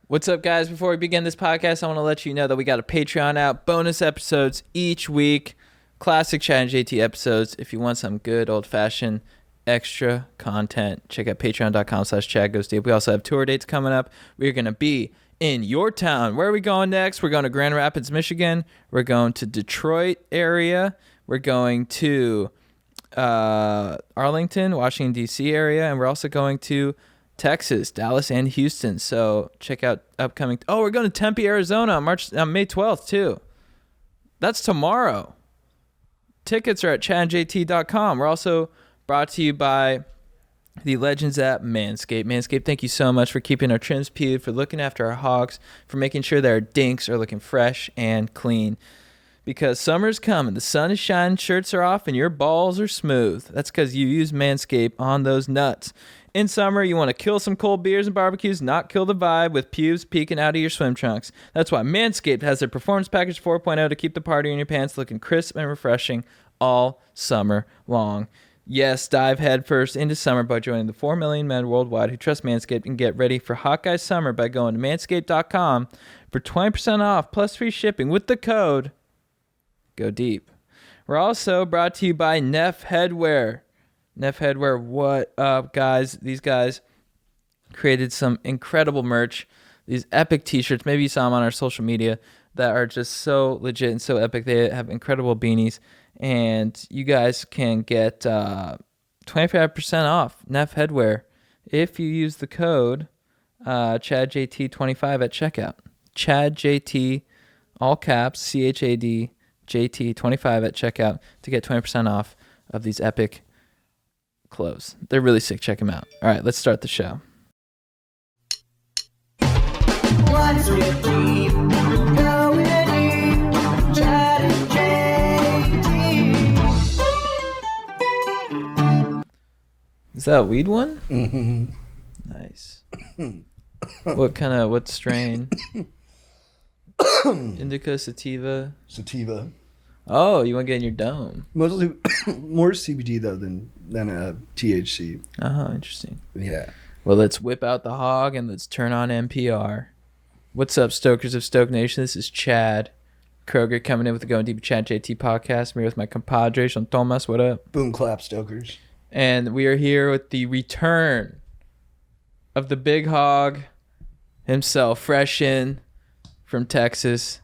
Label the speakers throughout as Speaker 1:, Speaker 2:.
Speaker 1: What's up, guys? Before we begin this podcast, I want to let you know that we got a Patreon out, bonus episodes each week, classic Chad and JT episodes. If you want some good old-fashioned extra content, check out patreon.com/ChadGoesDeep. We also have tour dates coming up. We're going to be in your town. Where are we going next? We're going to Grand Rapids, Michigan. We're going to Detroit area. We're going to Arlington, Washington, D.C. area. And we're also going to Texas, Dallas, and Houston. So check out upcoming. Oh, we're going to Tempe, Arizona on May 12th, too. That's tomorrow. Tickets are at chadjt.com. We're also brought to you by the legends at Manscaped. Manscaped, thank you so much for keeping our trims peeled, for looking after our hogs, for making sure that our dinks are looking fresh and clean. Because summer's coming, the sun is shining, shirts are off, and your balls are smooth. That's because you use Manscaped on those nuts. In summer, you want to kill some cold beers and barbecues, not kill the vibe with pubes peeking out of your swim trunks. That's why Manscaped has their Performance Package 4.0 to keep the party in your pants looking crisp and refreshing all summer long. Yes, dive headfirst into summer by joining the 4 million men worldwide who trust Manscaped, and get ready for hot guy summer by going to manscaped.com for 20% off plus free shipping with the code Go Deep. We're also brought to you by Neff Headwear. Neff Headwear, what up, guys? These guys created some incredible merch. These epic t-shirts. Maybe you saw them on our social media that are just so legit and so epic. They have incredible beanies. And you guys can get 25% off Neff Headwear if you use the code ChadJT25 at checkout. ChadJT, all caps, CHAD, JT25 at checkout to get 20% off of these epic clothes. They're really sick. Check them out. All right, let's start the show.
Speaker 2: What's with deep? Going deep. Chad and JT.
Speaker 1: Is that a weed one?
Speaker 3: Mm-hmm.
Speaker 1: Nice. What strain? Indica, sativa.
Speaker 3: Sativa.
Speaker 1: Oh, you want to get in your dome?
Speaker 3: Mostly more CBD though than THC.
Speaker 1: Oh, interesting.
Speaker 3: Yeah.
Speaker 1: Well, let's whip out the hog and let's turn on NPR. What's up, Stokers of Stoke Nation? This is Chad Kroger coming in with the Going Deep Chad JT podcast. I'm here with my compadre, Sean Thomas. What up?
Speaker 3: Boom clap stokers.
Speaker 1: And we are here with the return of the big hog himself, fresh in from Texas.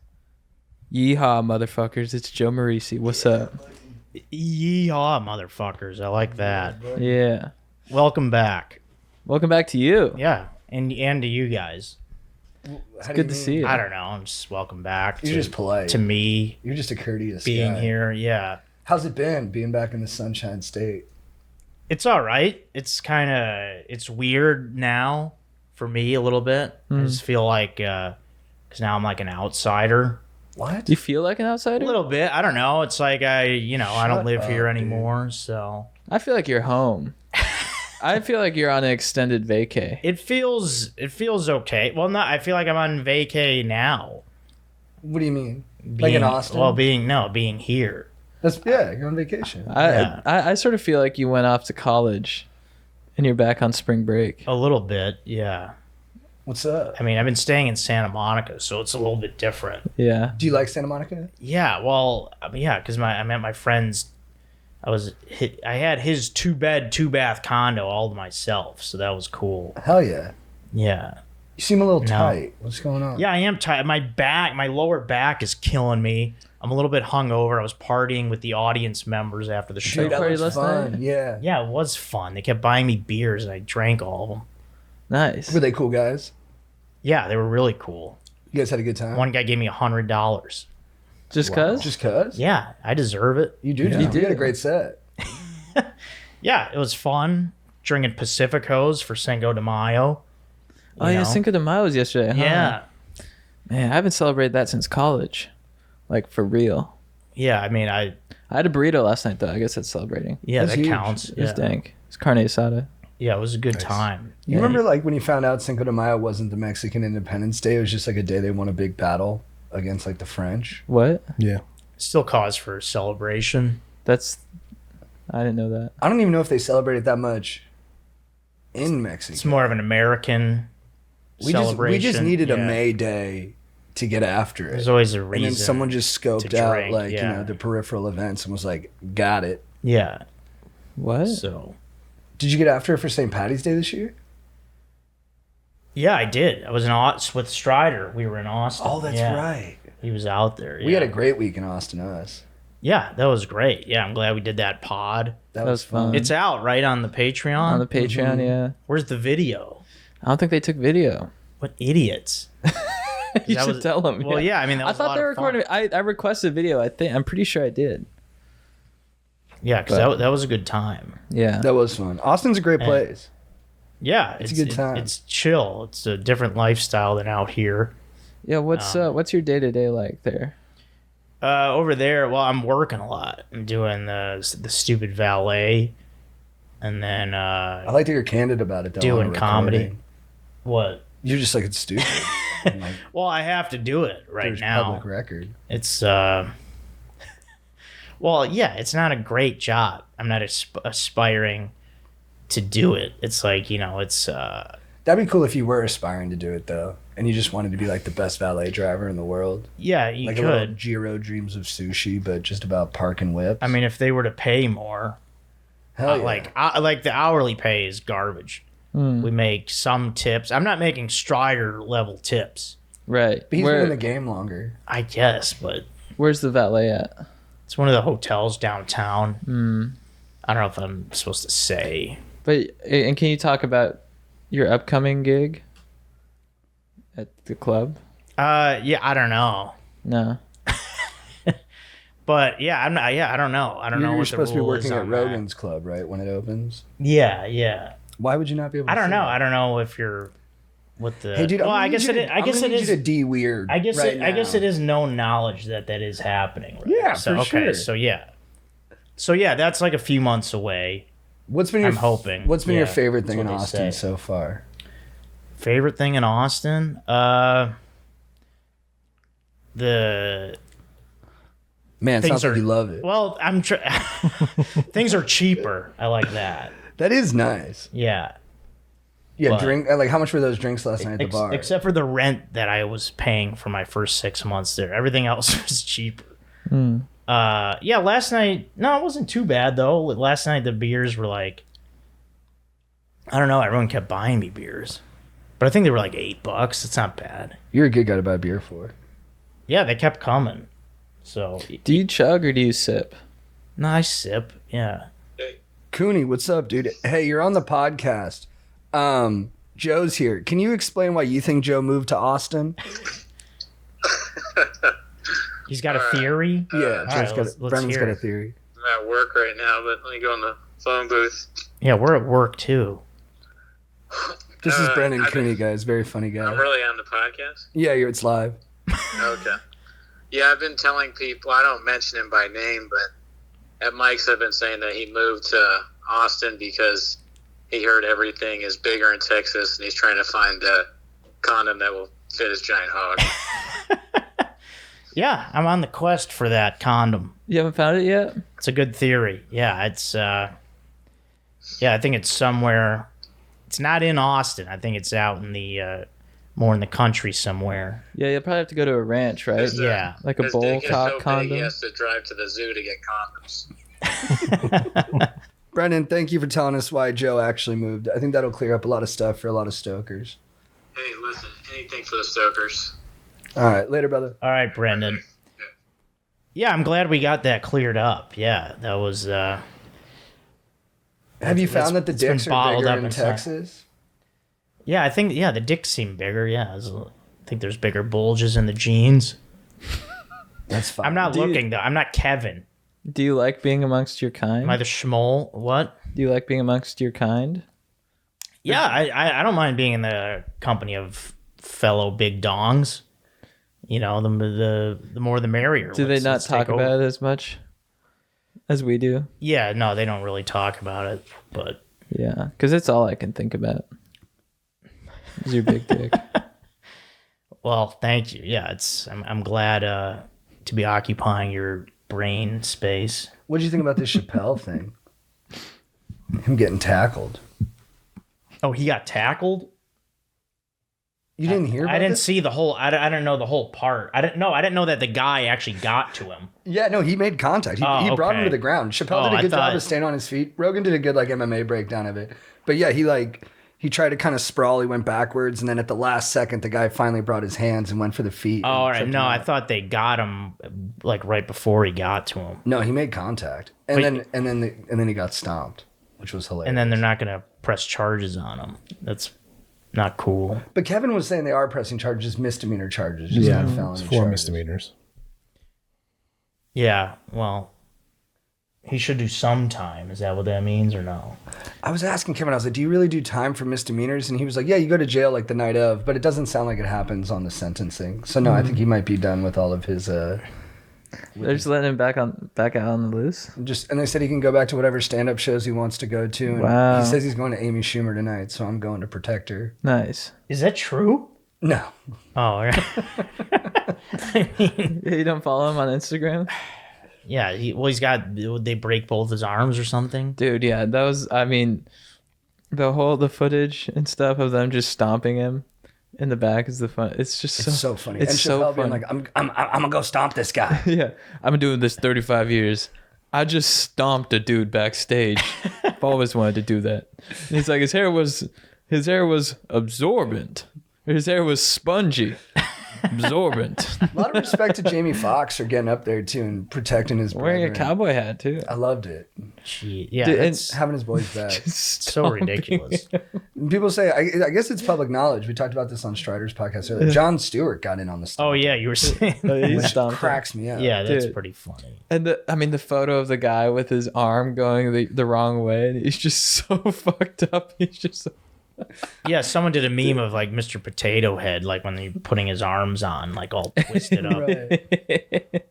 Speaker 1: Yeehaw, motherfuckers. It's Joe Marrese. What's up?
Speaker 4: Yeehaw, motherfuckers. I like that.
Speaker 1: Yeah.
Speaker 4: Welcome back.
Speaker 1: Welcome back to you.
Speaker 4: Yeah, and to you guys.
Speaker 1: It's good to see you.
Speaker 4: I don't know. I'm just welcome back.
Speaker 3: You're just polite.
Speaker 4: To me.
Speaker 3: You're just a courteous
Speaker 4: being
Speaker 3: guy.
Speaker 4: here. Yeah.
Speaker 3: How's it been being back in the Sunshine State?
Speaker 4: It's all right. It's weird now for me a little bit. I just feel like, because now I'm like an outsider.
Speaker 3: What?
Speaker 1: Do you feel like an outsider?
Speaker 4: A little bit. I don't know. It's like I don't live here
Speaker 3: up,
Speaker 4: anymore, so.
Speaker 1: I feel like you're home. I feel like you're on an extended vacay.
Speaker 4: It feels okay. Well, I feel like I'm on vacay now.
Speaker 3: What do you mean? Like in Austin?
Speaker 4: Well, being here.
Speaker 3: You're on vacation.
Speaker 1: I sort of feel like you went off to college and you're back on spring break.
Speaker 4: A little bit, yeah.
Speaker 3: What's up?
Speaker 4: I mean, I've been staying in Santa Monica, so it's a little bit different.
Speaker 1: Yeah.
Speaker 3: Do you like Santa Monica?
Speaker 4: Yeah, well, because I met my friend's. I had his 2-bed, 2-bath condo all to myself, so that was cool.
Speaker 3: Hell yeah.
Speaker 4: Yeah.
Speaker 3: You seem a little tight. What's going on?
Speaker 4: Yeah, I am tight. My lower back is killing me. I'm a little bit hungover. I was partying with the audience members after the show.
Speaker 1: Dude, that was
Speaker 3: fun. Yeah.
Speaker 4: Yeah, it was fun. They kept buying me beers, and I drank all of them.
Speaker 1: Nice.
Speaker 3: Were they cool guys?
Speaker 4: Yeah, they were really cool.
Speaker 3: You guys had a good time?
Speaker 4: One guy gave me $100.
Speaker 1: Just cause?
Speaker 3: Just cause?
Speaker 4: Yeah, I deserve it.
Speaker 3: You do.
Speaker 1: You
Speaker 3: You
Speaker 1: did.
Speaker 3: had a great set.
Speaker 4: Yeah, it was fun. Drinking Pacificos for Cinco de Mayo.
Speaker 1: Oh, yeah, Cinco de Mayo was yesterday, huh?
Speaker 4: Yeah.
Speaker 1: Man, I haven't celebrated that since college. Like, for real.
Speaker 4: Yeah, I mean,
Speaker 1: I had a burrito last night, though. I guess that's celebrating.
Speaker 4: yeah,
Speaker 3: That's
Speaker 4: that
Speaker 3: huge.
Speaker 4: counts.
Speaker 1: It was
Speaker 4: Yeah.
Speaker 1: dank. It's carne asada.
Speaker 4: Yeah, it was a good
Speaker 3: Nice.
Speaker 4: time.
Speaker 3: You remember like when you found out Cinco de Mayo wasn't the Mexican Independence Day? It was just like a day they won a big battle against like the French.
Speaker 1: What?
Speaker 3: Yeah.
Speaker 4: Still cause for celebration.
Speaker 1: That's... I didn't know that.
Speaker 3: I don't even know if they celebrate it that much in Mexico.
Speaker 4: It's more of an American
Speaker 3: We
Speaker 4: celebration.
Speaker 3: just needed a
Speaker 4: Yeah.
Speaker 3: May Day to get after it.
Speaker 4: There's always a
Speaker 3: And
Speaker 4: reason.
Speaker 3: then someone just scoped
Speaker 4: to
Speaker 3: out
Speaker 4: drink,
Speaker 3: like,
Speaker 4: yeah.
Speaker 3: the peripheral events and was like, got it.
Speaker 4: Yeah.
Speaker 1: What?
Speaker 4: So.
Speaker 3: Did you get after it for St. Patty's Day this year?
Speaker 4: Yeah, I did. I was in Austin with Strider. We were in Austin.
Speaker 3: Oh, that's
Speaker 4: Yeah.
Speaker 3: right.
Speaker 4: He was out there.
Speaker 3: We
Speaker 4: yeah.
Speaker 3: had a great week in Austin, us.
Speaker 4: Yeah, that was great. Yeah, I'm glad we did that pod.
Speaker 3: That
Speaker 1: was fun.
Speaker 4: It's out, right, on the Patreon?
Speaker 1: On the Patreon, yeah.
Speaker 4: Where's the video?
Speaker 1: I don't think they took video.
Speaker 4: What idiots.
Speaker 1: You
Speaker 4: That
Speaker 1: should
Speaker 4: was-
Speaker 1: tell them.
Speaker 4: Well, yeah, I mean, that
Speaker 1: I
Speaker 4: was a
Speaker 1: thought
Speaker 4: lot
Speaker 1: they
Speaker 4: of
Speaker 1: recorded.
Speaker 4: fun.
Speaker 1: I requested video. I'm pretty sure I did.
Speaker 4: Yeah, because
Speaker 1: But-
Speaker 4: that was a good time.
Speaker 1: Yeah.
Speaker 3: That was fun. Austin's a great place.
Speaker 4: Yeah,
Speaker 3: It's a good time.
Speaker 4: It's chill. It's a different lifestyle than out here.
Speaker 1: Yeah. What's your day to day like there?
Speaker 4: Over there, well, I'm working a lot. I'm doing the stupid valet, and then
Speaker 3: I like that you're candid about it, though.
Speaker 4: doing
Speaker 3: on a
Speaker 4: comedy.
Speaker 3: recording.
Speaker 4: What?
Speaker 3: You're just like, it's stupid. And, like,
Speaker 4: Well, I have to do it right
Speaker 3: there's
Speaker 4: now.
Speaker 3: public record.
Speaker 4: It's well, yeah, it's not a great job. I'm not aspiring to do it. It's like, it's
Speaker 3: That'd be cool if you were aspiring to do it, though. And you just wanted to be like the best valet driver in the world.
Speaker 4: yeah, you
Speaker 3: Like a little
Speaker 4: could.
Speaker 3: Jiro Dreams of Sushi, but just about parking whips.
Speaker 4: I mean, if they were to pay more,
Speaker 3: Hell yeah.
Speaker 4: like the hourly pay is garbage. We make some tips. I'm not making Strider level tips,
Speaker 1: Right.
Speaker 3: But he's been in the game longer.
Speaker 4: I guess, but
Speaker 1: Where's the valet at?
Speaker 4: it's one of the hotels downtown. I don't know if I'm supposed to say.
Speaker 1: But and can you talk about your upcoming gig at the club?
Speaker 4: Yeah, I don't know.
Speaker 1: No.
Speaker 4: But yeah, I'm not. Yeah, I don't know. I don't know
Speaker 3: You're
Speaker 4: what
Speaker 3: supposed
Speaker 4: the
Speaker 3: to be
Speaker 4: rule is
Speaker 3: working at
Speaker 4: on that.
Speaker 3: Rogan's Club, right? When it opens.
Speaker 4: Yeah.
Speaker 3: Why would you not be able to
Speaker 4: I don't
Speaker 3: say
Speaker 4: know.
Speaker 3: that?
Speaker 4: I don't know if you're what the.
Speaker 3: Hey, dude,
Speaker 4: well,
Speaker 3: I'm
Speaker 4: I
Speaker 3: gonna
Speaker 4: guess
Speaker 3: need you
Speaker 4: it.
Speaker 3: to-
Speaker 4: I guess
Speaker 3: I'm gonna
Speaker 4: it
Speaker 3: need
Speaker 4: is.
Speaker 3: you to D weird.
Speaker 4: I guess
Speaker 3: right
Speaker 4: it. I guess
Speaker 3: now.
Speaker 4: it is known knowledge that is happening. Right?
Speaker 3: Yeah,
Speaker 4: so,
Speaker 3: for
Speaker 4: okay,
Speaker 3: sure.
Speaker 4: So yeah, that's like a few months away.
Speaker 3: What's been your
Speaker 4: I'm hoping.
Speaker 3: What's been your
Speaker 4: Yeah,
Speaker 3: favorite
Speaker 4: that's
Speaker 3: thing in
Speaker 4: what they
Speaker 3: Austin
Speaker 4: say.
Speaker 3: so far?
Speaker 4: Favorite thing in Austin? The
Speaker 3: Man, it
Speaker 4: things
Speaker 3: sounds like
Speaker 4: are-
Speaker 3: you love it.
Speaker 4: well, things are cheaper. I like that.
Speaker 3: That is nice.
Speaker 4: Yeah.
Speaker 3: Yeah,
Speaker 4: But-
Speaker 3: drink. Like, how much were those drinks last night at the bar?
Speaker 4: Except for the rent that I was paying for my first 6 months there. Everything else was cheaper. Yeah, last night, no, it wasn't too bad though. Last night the beers were like, I don't know, everyone kept buying me beers. But I think they were like $8. It's not bad.
Speaker 3: You're a good guy to buy beer for.
Speaker 4: Yeah, they kept coming. So,
Speaker 1: Do you chug or do you sip?
Speaker 4: nice sip. Yeah.
Speaker 3: Cooney, what's up, dude? Hey, you're on the podcast. Joe's here. Can you explain why you think Joe moved to Austin?
Speaker 4: He's got a theory.
Speaker 3: Yeah,
Speaker 4: right, let's
Speaker 3: Brendan's
Speaker 4: hear
Speaker 3: got a
Speaker 4: it.
Speaker 3: theory.
Speaker 5: I'm at work right now, but let me go in the phone booth.
Speaker 4: Yeah, we're at work too.
Speaker 3: This is Brendan
Speaker 5: I've been-
Speaker 3: Cooney, guys. Very funny guy.
Speaker 5: I'm really on the podcast.
Speaker 3: Yeah, it's live.
Speaker 5: Okay. Yeah, I've been telling people, I don't mention him by name, but at Mike's I've been saying that he moved to Austin because he heard everything is bigger in Texas and he's trying to find a condom that will fit his giant hog.
Speaker 4: Yeah, I'm on the quest for that condom.
Speaker 1: You haven't found it yet?
Speaker 4: It's a good theory. Yeah, it's yeah, I think it's somewhere. It's not in Austin. I think it's out in the more in the country somewhere.
Speaker 1: Yeah, you'll probably have to go to a ranch, right?
Speaker 5: His,
Speaker 4: Yeah.
Speaker 1: Like a
Speaker 5: his
Speaker 1: bowl
Speaker 5: dick is
Speaker 1: top
Speaker 5: so big,
Speaker 1: condom.
Speaker 5: he has to drive to the zoo to get condoms.
Speaker 3: Brendan, thank you for telling us why Joe actually moved. I think that'll clear up a lot of stuff for a lot of stokers.
Speaker 5: Hey, listen, anything for the stokers.
Speaker 3: All right, later, brother.
Speaker 4: All right, Brendan. Yeah, I'm glad we got that cleared up. Yeah, that was.
Speaker 3: Have you found that the
Speaker 4: it's been
Speaker 3: dicks are
Speaker 4: bottled
Speaker 3: bigger
Speaker 4: up
Speaker 3: in
Speaker 4: inside.
Speaker 3: Texas?
Speaker 4: Yeah, I think the dicks seem bigger. Yeah, I think there's bigger bulges in the jeans.
Speaker 3: That's fine.
Speaker 4: I'm not
Speaker 1: Do you-
Speaker 4: looking though. I'm not Kevin.
Speaker 1: Do you like being amongst your kind?
Speaker 4: Am I the schmoll? What?
Speaker 1: Do you like being amongst your kind?
Speaker 4: Yeah, I don't mind being in the company of fellow big dongs. You know, the more the merrier.
Speaker 1: Do they not talk about it as much as we do?
Speaker 4: Yeah, no, they don't really talk about it. But
Speaker 1: Yeah, because it's all I can think about. Is your big dick.
Speaker 4: well, thank you. Yeah, I'm glad to be occupying your brain space.
Speaker 3: What do you think about this Chappelle thing? Him getting tackled.
Speaker 4: Oh, he got tackled?
Speaker 3: You didn't hear about
Speaker 4: I didn't
Speaker 3: this?
Speaker 4: see the whole. I didn't know the whole part. I didn't know that the guy actually got to him.
Speaker 3: Yeah, no, he made contact. He brought him
Speaker 4: okay.
Speaker 3: to the ground. Chappelle
Speaker 4: Oh,
Speaker 3: did a
Speaker 4: I
Speaker 3: good job
Speaker 4: thought-
Speaker 3: of staying on his feet. Rogan did a good like MMA breakdown of it. But yeah, he tried to kind of sprawl. He went backwards, and then at the last second, the guy finally brought his hands and went for the feet.
Speaker 4: Oh,
Speaker 3: and
Speaker 4: all right.
Speaker 3: tripped
Speaker 4: No,
Speaker 3: him
Speaker 4: I
Speaker 3: up.
Speaker 4: thought they got him like right before he got to him,
Speaker 3: No, he made contact, and
Speaker 4: Wait.
Speaker 3: then he got stomped, which was hilarious.
Speaker 4: and then they're not gonna press charges on him. That's not cool.
Speaker 3: But Kevin was saying they are pressing charges, misdemeanor charges, just
Speaker 6: Yeah,
Speaker 3: not felony
Speaker 6: it's 4
Speaker 3: charges.
Speaker 6: misdemeanors.
Speaker 4: Yeah. Well, he should do some time. Is that what that means, or no?
Speaker 3: I was asking Kevin, I was like, do you really do time for misdemeanors? And he was like, yeah, you go to jail like the night of, but it doesn't sound like it happens on the sentencing. So no, I think he might be done with all of his
Speaker 1: They're just letting him back out on the loose.
Speaker 3: and they said he can go back to whatever stand-up shows he wants to go to. And
Speaker 1: Wow.
Speaker 3: he says he's going to Amy Schumer tonight, so I'm going to protect her.
Speaker 1: Nice.
Speaker 4: Is that true?
Speaker 3: No.
Speaker 4: Oh, all right.
Speaker 1: Yeah, you don't follow him on Instagram,
Speaker 4: Yeah. He's got. Would they break both his arms or something?
Speaker 1: dude? Yeah, that was. I mean, the footage and stuff of them just stomping him in the back is the fun. It's just
Speaker 3: It's so funny.
Speaker 1: It's
Speaker 3: and
Speaker 1: so
Speaker 3: Chappelle being
Speaker 1: funny.
Speaker 3: like, I'm gonna go stomp this guy.
Speaker 1: Yeah, I've been doing this 35 years. I just stomped a dude backstage. I've always wanted to do that. And he's like, his hair was absorbent. His hair was spongy, absorbent.
Speaker 3: A lot of respect to Jamie Foxx for getting up there too and protecting his
Speaker 1: Wearing a
Speaker 3: brethren.
Speaker 1: cowboy hat too.
Speaker 3: I loved it.
Speaker 4: Gee, yeah.
Speaker 1: Dude,
Speaker 4: It's
Speaker 3: Having his boys back.
Speaker 4: so ridiculous.
Speaker 3: People say, I guess it's public knowledge. We talked about this on Strider's podcast earlier. John Stewart got in on the stuff.
Speaker 4: Oh yeah, you were saying.
Speaker 1: He
Speaker 3: Which
Speaker 1: stomped him.
Speaker 3: cracks me up.
Speaker 4: Yeah, that's
Speaker 1: Dude.
Speaker 4: pretty funny.
Speaker 1: And the photo of the guy with his arm going the wrong way, and he's just so fucked up. He's just
Speaker 4: Yeah, someone did a meme of like Mr. Potato Head, like when they're putting his arms on, like all twisted up.
Speaker 3: Right.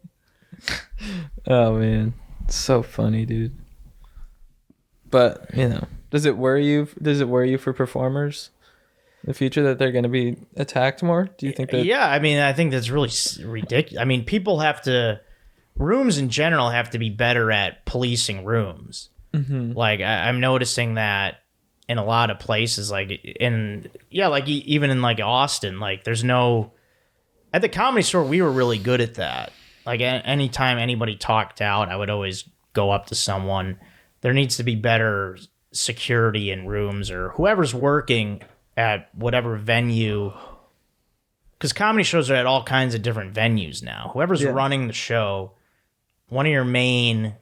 Speaker 1: oh man, so funny, dude. But does it worry you? Does it worry you for performers in the future that they're going to be attacked more? Do you think that?
Speaker 4: Yeah, I mean, I think that's really ridiculous. I mean, rooms in general have to be better at policing rooms. Mm-hmm. Like, I'm noticing that in a lot of places, like even in like Austin, like at the Comedy Store, we were really good at that. Like anytime anybody talked out, I would always go up to someone. There needs to be better security in rooms, or whoever's working at whatever venue, because comedy shows are at all kinds of different venues now. Whoever's running the show, one of your main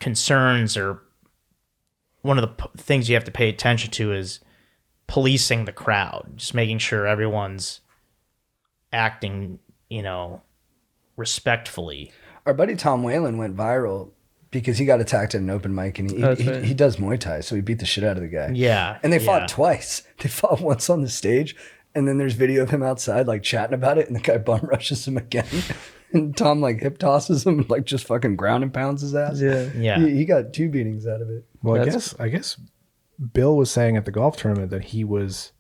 Speaker 4: concerns, or one of the things you have to pay attention to, is policing the crowd, just making sure everyone's acting, respectfully.
Speaker 3: Our buddy Tom Whalen went viral because he got attacked at an open mic, and he does Muay Thai, so he beat the shit out of the guy.
Speaker 4: Yeah.
Speaker 3: And they fought twice. They fought once on the stage, and then there's video of him outside like chatting about it, and the guy bum rushes him again. And Tom like hip tosses him, like just fucking ground and pounds his ass.
Speaker 1: Yeah.
Speaker 4: Yeah.
Speaker 3: He got 2 beatings out of it.
Speaker 6: Well, I guess Bill was saying at the golf tournament that he was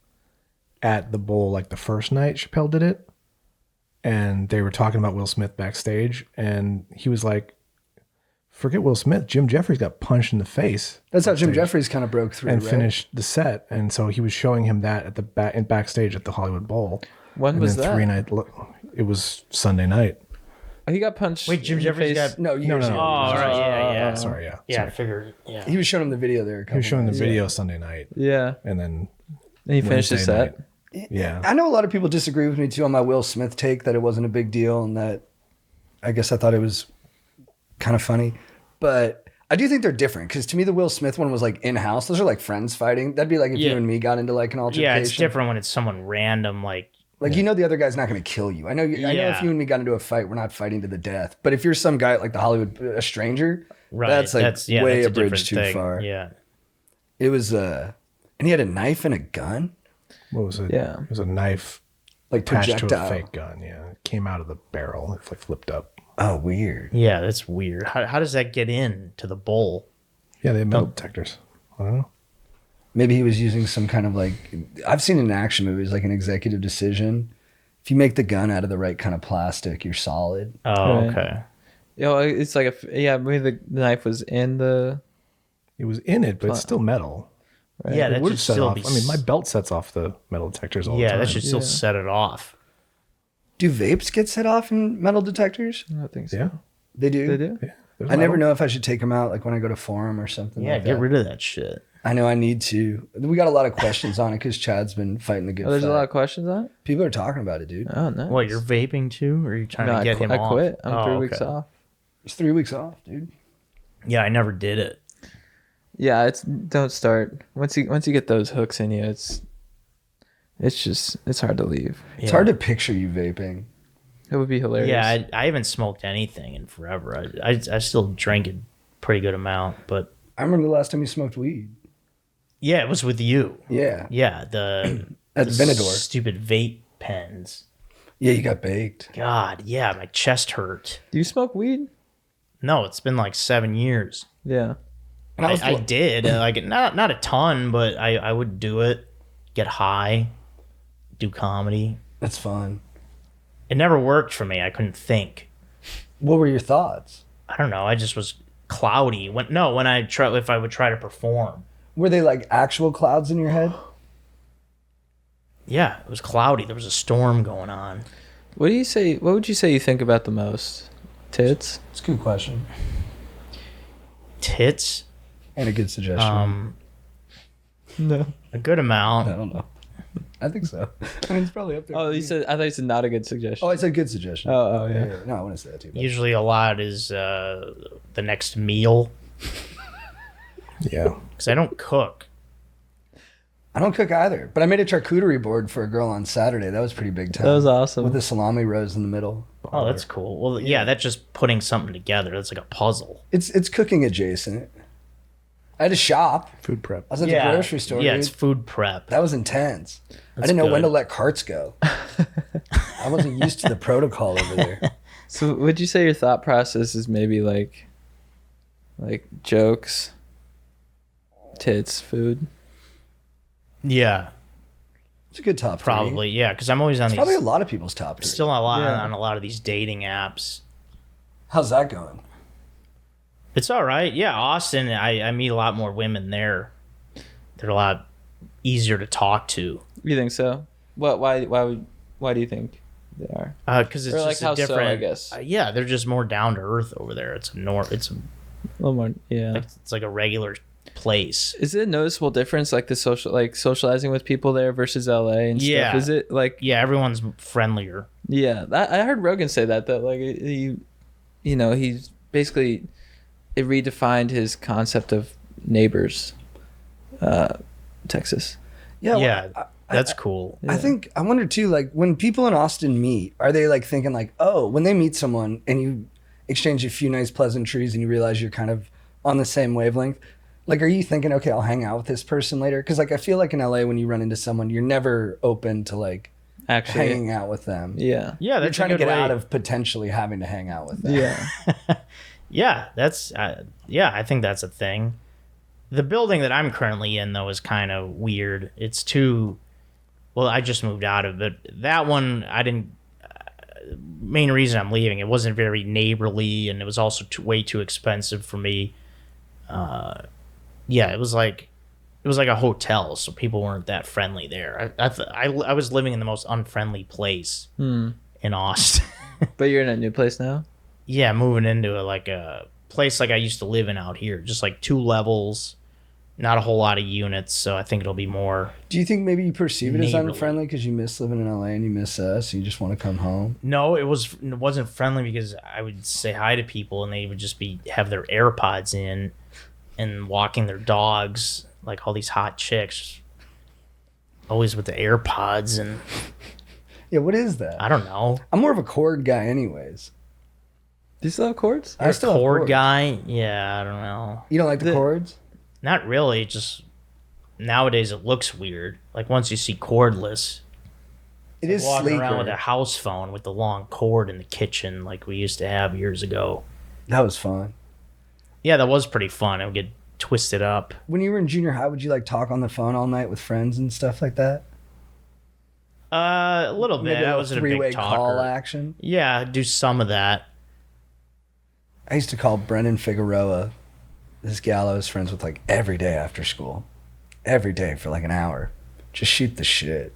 Speaker 6: at the bowl like the first night Chappelle did it, and they were talking about Will Smith backstage, and he was like, forget Will Smith, Jim Jeffries got punched in the face.
Speaker 3: That's how Jim Jeffries kind of broke through,
Speaker 6: and
Speaker 3: right?
Speaker 6: finished the set, and so he was showing him that at the backstage at the Hollywood Bowl.
Speaker 1: When
Speaker 6: And
Speaker 1: was
Speaker 6: then
Speaker 1: that?
Speaker 6: It was Sunday night.
Speaker 1: He got punched.
Speaker 4: Wait, Jim
Speaker 1: in the
Speaker 4: Jeffries
Speaker 1: face.
Speaker 4: got.
Speaker 3: No, years ago.
Speaker 4: Oh, right. Yeah.
Speaker 6: Sorry, yeah.
Speaker 4: Yeah, I
Speaker 6: Sorry.
Speaker 4: figured. Yeah.
Speaker 3: He was showing him the video there.
Speaker 6: He was showing the video Sunday night,
Speaker 1: Yeah,
Speaker 6: and then
Speaker 1: and he finished his
Speaker 6: Wednesday
Speaker 1: set.
Speaker 6: night. Yeah.
Speaker 3: I know a lot of people disagree with me too on my Will Smith take that it wasn't a big deal, and that I guess I thought it was kind of funny, but I do think they're different, because to me the Will Smith one was like in house. Those are like friends fighting. That'd be like if you and me got into like an altercation.
Speaker 4: Yeah, it's different when it's someone random, like.
Speaker 3: Like the other guy's not going to kill you. I know. I know if you and me got into a fight, we're not fighting to the death. But if you're some guy at like the Hollywood, a stranger,
Speaker 4: Right.
Speaker 3: that's like way
Speaker 4: that's
Speaker 3: a bridge
Speaker 4: different
Speaker 3: too
Speaker 4: thing.
Speaker 3: far.
Speaker 4: Yeah.
Speaker 3: It was and he had a knife and a gun,
Speaker 6: What was it?
Speaker 1: Yeah.
Speaker 6: It was a knife
Speaker 3: like
Speaker 6: attached to a
Speaker 3: projectile.
Speaker 6: fake gun. Yeah. It came out of the barrel. It like flipped up.
Speaker 3: Oh, weird.
Speaker 4: Yeah, that's weird. How does that get into the bowl?
Speaker 6: Yeah, they had metal detectors. I don't know.
Speaker 3: Maybe he was using some kind of like, I've seen in action movies like an executive decision. If you make the gun out of the right kind of plastic, you're solid.
Speaker 4: Oh,
Speaker 1: Right.
Speaker 4: okay.
Speaker 1: It's like maybe the knife was in the.
Speaker 6: It was in it, but it's still metal.
Speaker 1: Right?
Speaker 4: Yeah,
Speaker 6: It
Speaker 4: that
Speaker 6: would
Speaker 4: should
Speaker 6: set
Speaker 4: still
Speaker 6: off.
Speaker 4: be.
Speaker 6: I mean, my belt sets off the metal detectors all the
Speaker 4: Yeah,
Speaker 6: time.
Speaker 4: that should still set it off.
Speaker 3: Do vapes get set off in metal detectors?
Speaker 1: I don't think so.
Speaker 6: Yeah.
Speaker 3: They do.
Speaker 1: They do.
Speaker 6: Yeah. There's
Speaker 3: I never
Speaker 6: metal.
Speaker 3: know if I should take them out, like when I go to forum or something.
Speaker 4: Yeah,
Speaker 3: like
Speaker 4: get
Speaker 3: that.
Speaker 4: rid of that shit.
Speaker 3: I know I need to. We got a lot of questions on it because Chad's been fighting the good
Speaker 1: Oh, there's
Speaker 3: fight.
Speaker 1: a lot of questions on it.
Speaker 3: People are talking about it, dude.
Speaker 1: Oh, nice.
Speaker 4: What, you're vaping too, or are you trying
Speaker 1: No,
Speaker 4: to get him
Speaker 1: I
Speaker 4: off?
Speaker 1: quit. I'm
Speaker 4: Oh,
Speaker 1: 3 weeks
Speaker 4: okay.
Speaker 1: off.
Speaker 3: It's 3 weeks off, dude.
Speaker 4: Yeah, I never did it.
Speaker 1: Yeah, don't start. Once you get those hooks in you, it's hard to leave.
Speaker 3: It's hard to picture you vaping.
Speaker 1: It would be hilarious.
Speaker 4: Yeah, I haven't smoked anything in forever. I still drank a pretty good amount, but
Speaker 3: I remember the last time you smoked weed.
Speaker 4: yeah, it was with you.
Speaker 3: Yeah.
Speaker 4: Yeah, the
Speaker 3: At
Speaker 4: the
Speaker 3: Venador.
Speaker 4: stupid vape pens.
Speaker 3: Yeah, you got baked.
Speaker 4: God, yeah, my chest hurt.
Speaker 1: Do you smoke weed?
Speaker 4: No, it's been like 7 years.
Speaker 1: Yeah.
Speaker 3: And
Speaker 4: I did like not a ton, but I would do it, get high, do comedy.
Speaker 3: That's fun.
Speaker 4: It never worked for me. I couldn't think.
Speaker 3: What were your thoughts?
Speaker 4: I don't know. I just was cloudy. If I would try to perform.
Speaker 3: Were they like actual clouds in your head?
Speaker 4: Yeah, it was cloudy. There was a storm going on.
Speaker 1: What do you say? What would you say you think about the most? Tits?
Speaker 3: It's a good question.
Speaker 4: Tits,
Speaker 3: And a good suggestion.
Speaker 1: No.
Speaker 4: a good amount.
Speaker 3: I don't know. I think so. I mean, it's probably up there.
Speaker 1: Oh, you said. I thought you said not a good suggestion.
Speaker 3: Oh, I said good suggestion.
Speaker 1: Oh, yeah.
Speaker 3: No, I want to say that too.
Speaker 4: Usually a lot is the next meal
Speaker 6: Yeah.
Speaker 4: because I don't cook.
Speaker 3: I don't cook either, but I made a charcuterie board for a girl on Saturday. That was pretty big time.
Speaker 1: That was awesome.
Speaker 3: With the salami rows in the middle.
Speaker 4: Oh, that's cool. Well, yeah, that's just putting something together. That's like a puzzle.
Speaker 3: It's cooking adjacent. I had to shop.
Speaker 6: Food prep.
Speaker 3: I was at the grocery store.
Speaker 4: Yeah,
Speaker 3: dude.
Speaker 4: it's food prep.
Speaker 3: That was intense. I didn't know when
Speaker 4: good.
Speaker 3: to let carts go. I wasn't used to the protocol over there.
Speaker 1: So, would you say your thought process is maybe like jokes, tits, food?
Speaker 4: Yeah,
Speaker 3: It's a good top three.
Speaker 4: probably. Yeah, because I'm always on
Speaker 3: It's
Speaker 4: these.
Speaker 3: probably a lot of people's top three.
Speaker 4: Still a lot
Speaker 1: Yeah.
Speaker 4: on a lot of these dating apps.
Speaker 3: How's that going?
Speaker 4: It's all right. Yeah, Austin. I meet a lot more women there. They're a lot easier to talk to.
Speaker 1: You think so? What? Why do you think they are?
Speaker 4: Because it's
Speaker 1: Or, like,
Speaker 4: just
Speaker 1: how
Speaker 4: a
Speaker 1: so, I
Speaker 4: different.
Speaker 1: guess?
Speaker 4: Yeah, they're just more down to earth over there. It's
Speaker 1: A little more. Yeah.
Speaker 4: it's like a regular place.
Speaker 1: Is it a noticeable difference, like socializing with people there versus LA and
Speaker 4: Yeah.
Speaker 1: stuff? Is it like?
Speaker 4: Yeah, everyone's friendlier.
Speaker 1: Yeah, I heard Rogan say that like he's basically it redefined his concept of neighbors, Texas.
Speaker 3: Yeah. well,
Speaker 4: Yeah, that's cool.
Speaker 3: I think I wonder too, like when people in Austin meet, are they like thinking like, oh, when they meet someone and you exchange a few nice pleasantries and you realize you're kind of on the same wavelength, like are you thinking, okay, I'll hang out with this person later? Because like I feel like in LA when you run into someone, you're never open to like
Speaker 1: Actually,
Speaker 3: hanging out with them.
Speaker 1: yeah,
Speaker 4: Yeah,
Speaker 3: You're
Speaker 4: that's
Speaker 3: trying
Speaker 4: a
Speaker 3: to
Speaker 4: good
Speaker 3: get
Speaker 4: way.
Speaker 3: out of potentially having to hang out with them.
Speaker 1: yeah.
Speaker 4: Yeah, that's I think that's a thing. The building that I'm currently in though is kind of weird. It's too well, I just moved out of it. That one I didn't main reason I'm leaving, it wasn't very neighborly and it was also way too expensive for me. Yeah, it was like a hotel, so people weren't that friendly there. I was living in the most unfriendly place in Austin.
Speaker 1: But you're in a new place now.
Speaker 4: Yeah, moving into a place like I used to live in out here, just like 2 levels, not a whole lot of units. So I think it'll be more.
Speaker 3: Do you think maybe you perceive it as
Speaker 4: Neighborly.
Speaker 3: unfriendly because you miss living in LA and you miss us and you just want to come home?
Speaker 4: No, it wasn't friendly because I would say hi to people and they would just have their AirPods in and walking their dogs, like all these hot chicks, always with the AirPods, and
Speaker 3: Yeah, what is that?
Speaker 4: I don't know.
Speaker 3: I'm more of a cord guy anyways.
Speaker 1: Do you still have cords?
Speaker 3: I still have
Speaker 4: Cord
Speaker 3: cords.
Speaker 4: guy. Yeah, I don't know.
Speaker 3: You don't like the cords?
Speaker 4: Not really. Just nowadays it looks weird. Like once you see cordless,
Speaker 3: It is
Speaker 4: walking around with
Speaker 3: sleeker.
Speaker 4: a house phone with the long cord in the kitchen like we used to have years ago.
Speaker 3: That was fun.
Speaker 4: Yeah, that was pretty fun. It would get twisted up.
Speaker 3: When you were in junior high, would you like talk on the phone all night with friends and stuff like that?
Speaker 4: A little bit.
Speaker 3: Maybe
Speaker 4: I
Speaker 3: a
Speaker 4: wasn't a big
Speaker 3: three-way call
Speaker 4: talker.
Speaker 3: action.
Speaker 4: Yeah, do some of that.
Speaker 3: I used to call Brennan Figueroa, this gal I was friends with like every day after school. every day for like an hour. Just shoot the shit.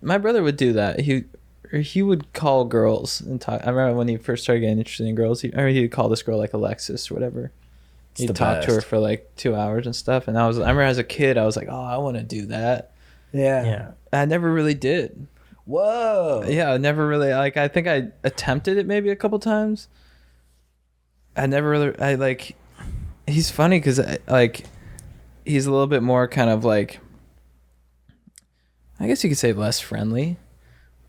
Speaker 1: My brother would do that. He would call girls and talk. I remember when he first started getting interested in girls. He would call this girl like Alexis or whatever. He'd
Speaker 3: the
Speaker 1: talk to her
Speaker 3: best.
Speaker 1: for like 2 hours and stuff. And I remember as a kid, I was like, oh, I want to do that.
Speaker 4: Yeah.
Speaker 1: I never really did.
Speaker 3: Whoa.
Speaker 1: Yeah, I never really like. I think I attempted it maybe a couple times. I never really. I like. He's funny because like, he's a little bit more kind of like. I guess you could say less friendly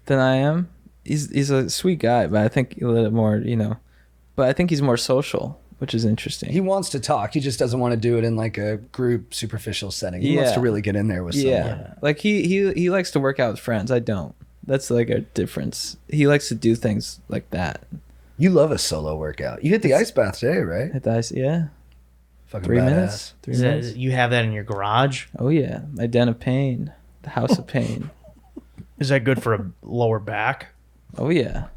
Speaker 1: than I am. He's a sweet guy, but I think a little more, But I think he's more social, which is interesting.
Speaker 3: He wants to talk. He just doesn't want to do it in like a group superficial setting. He wants
Speaker 1: Yeah.
Speaker 3: to really get in there with someone.
Speaker 1: Yeah. Like he likes to work out with friends. I don't. That's like a difference. He likes to do things like that.
Speaker 3: You love a solo workout. You hit the ice bath today, right?
Speaker 1: Hit the ice, yeah.
Speaker 3: Fucking
Speaker 1: 3
Speaker 3: badass.
Speaker 1: minutes. 3 minutes.
Speaker 4: You have that in your garage?
Speaker 1: Oh yeah, my den of pain, the house of pain.
Speaker 4: Is that good for a lower back?
Speaker 1: Oh yeah,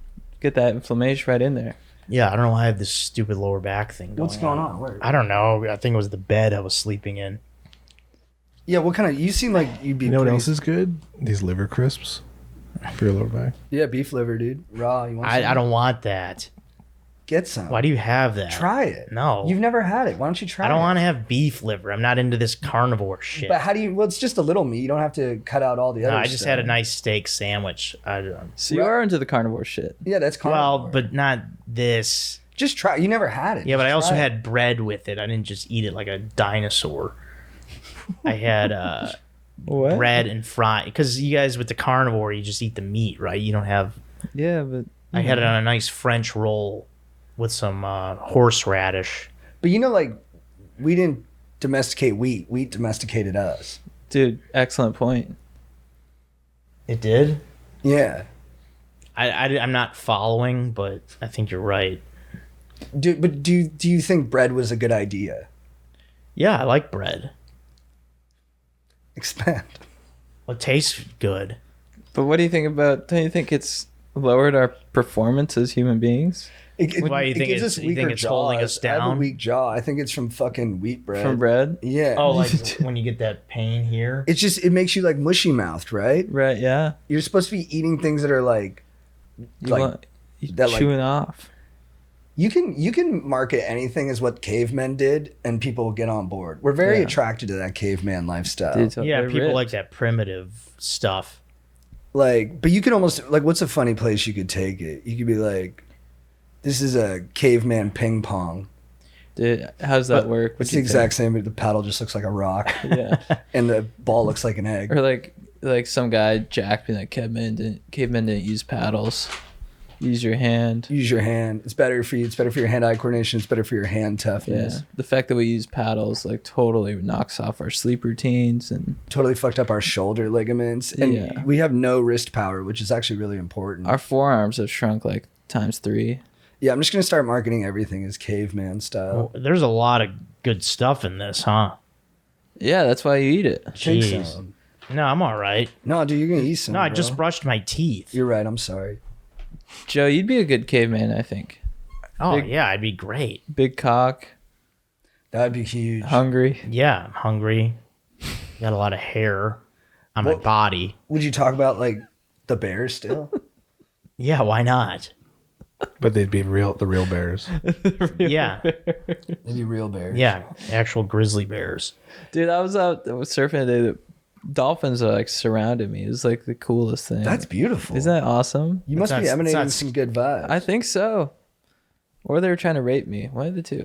Speaker 1: get that inflammation right in there.
Speaker 4: Yeah, I don't know why I have this stupid lower back thing going
Speaker 3: What's going on? Where?
Speaker 4: I don't know. I think it was the bed I was sleeping in.
Speaker 3: Yeah, what kind of? You seem like you'd be.
Speaker 6: You know what
Speaker 3: pretty-
Speaker 6: else is good? These liver crisps for your lower back.
Speaker 3: Yeah, beef liver, dude. Raw. You want?
Speaker 4: I
Speaker 3: some?
Speaker 4: don't want that.
Speaker 3: Get some.
Speaker 4: Why do you have that?
Speaker 3: Try it?
Speaker 4: No.
Speaker 3: You've never had it. Why don't you try?
Speaker 4: I don't
Speaker 3: it?
Speaker 4: want to have beef liver. I'm not into this carnivore shit.
Speaker 3: But how do you? Well, it's just a little meat. You don't have to cut out all the
Speaker 4: No,
Speaker 3: other.
Speaker 4: I just
Speaker 3: stuff.
Speaker 4: had a nice steak sandwich.
Speaker 1: So you are into the carnivore shit.
Speaker 3: Yeah, that's
Speaker 4: Well,
Speaker 3: carnivore.
Speaker 4: but not this.
Speaker 3: just try. You never had it.
Speaker 4: Yeah, but
Speaker 3: Just
Speaker 4: I also
Speaker 3: try it.
Speaker 4: had bread with it. I didn't just eat it like a dinosaur. I had
Speaker 1: What?
Speaker 4: bread and fry because you guys with the carnivore, you just eat the meat, right? You don't have.
Speaker 1: Yeah, but
Speaker 4: I had it on a nice French roll with some horseradish.
Speaker 3: But like, we didn't domesticate wheat. Wheat domesticated us.
Speaker 1: dude, excellent point.
Speaker 4: It did.
Speaker 3: Yeah.
Speaker 4: I'm not following, but I think you're right.
Speaker 3: Do you think bread was a good idea?
Speaker 4: Yeah, I like bread.
Speaker 3: Expand.
Speaker 4: Well, it tastes good.
Speaker 1: But what do you think about? Don't you think it's lowered our performance as human beings
Speaker 4: Why, you think
Speaker 3: gives
Speaker 4: it's-
Speaker 3: us
Speaker 4: you think
Speaker 3: weaker
Speaker 4: it's holding
Speaker 3: jaws.
Speaker 4: us
Speaker 3: I have a
Speaker 4: down?
Speaker 3: weak jaw. I think it's from fucking wheat bread.
Speaker 1: from bread?
Speaker 3: Yeah.
Speaker 4: Oh, like when you get that pain here.
Speaker 3: It's just it makes you like mushy mouthed, right?
Speaker 1: Right? Yeah.
Speaker 3: You're supposed to be eating things that are like
Speaker 1: You
Speaker 3: that, like-
Speaker 1: chewing off.
Speaker 3: you can market anything as what cavemen did and people will get on board. We're very
Speaker 1: Yeah.
Speaker 3: attracted to that caveman lifestyle.
Speaker 1: Dude, so
Speaker 4: Yeah,
Speaker 1: they're
Speaker 4: people
Speaker 1: ripped.
Speaker 4: like that primitive stuff.
Speaker 3: Like, but you could almost like, what's a funny place you could take it? You could be like, this is a caveman ping pong.
Speaker 1: Dude, how's that work? What
Speaker 3: It's
Speaker 1: do
Speaker 3: the
Speaker 1: you
Speaker 3: exact same, but the paddle just looks like a rock
Speaker 1: think? Yeah.
Speaker 3: and the ball looks like an egg.
Speaker 1: Or like some guy Jack being like cavemen didn't use paddles. Use your hand.
Speaker 3: Use your hand. It's better for you. It's better for your hand-eye coordination. It's better for your hand
Speaker 1: Yeah.
Speaker 3: toughness.
Speaker 1: The fact that we use paddles like totally knocks off our sleep routines and
Speaker 3: Totally fucked up our shoulder ligaments. And
Speaker 1: Yeah.
Speaker 3: we have no wrist power, which is actually really important.
Speaker 1: our forearms have shrunk like × 3.
Speaker 3: Yeah, I'm just going to start marketing everything as caveman style.
Speaker 4: There's a lot of good stuff in this, huh?
Speaker 1: Yeah, that's why you eat it.
Speaker 3: Take
Speaker 4: Jeez.
Speaker 3: some.
Speaker 4: No, I'm all right.
Speaker 3: No, dude, you're going to eat some.
Speaker 4: No, I
Speaker 3: bro.
Speaker 4: just brushed my teeth.
Speaker 3: You're right. I'm sorry.
Speaker 1: Joe, you'd be a good caveman, I think.
Speaker 4: Oh,
Speaker 1: big-
Speaker 4: yeah, I'd be great.
Speaker 1: Big cock,
Speaker 3: That would be huge.
Speaker 1: hungry.
Speaker 4: Yeah, I'm hungry. Got a lot of hair on my
Speaker 3: Well-
Speaker 4: body.
Speaker 3: Would you talk about like the bears still?
Speaker 4: Yeah, why not?
Speaker 6: But they'd be the real bears.
Speaker 4: Yeah,
Speaker 3: They'd be real bears.
Speaker 4: yeah, actual grizzly bears.
Speaker 1: Dude, I was surfing today. The dolphins are like surrounded me. It was like the coolest thing.
Speaker 3: That's beautiful.
Speaker 1: Isn't that awesome?
Speaker 3: You must
Speaker 4: It's
Speaker 3: be
Speaker 4: not-
Speaker 3: emanating
Speaker 4: it's not-
Speaker 3: some good vibes.
Speaker 1: I think so. Or they were trying to rape me. One of the two.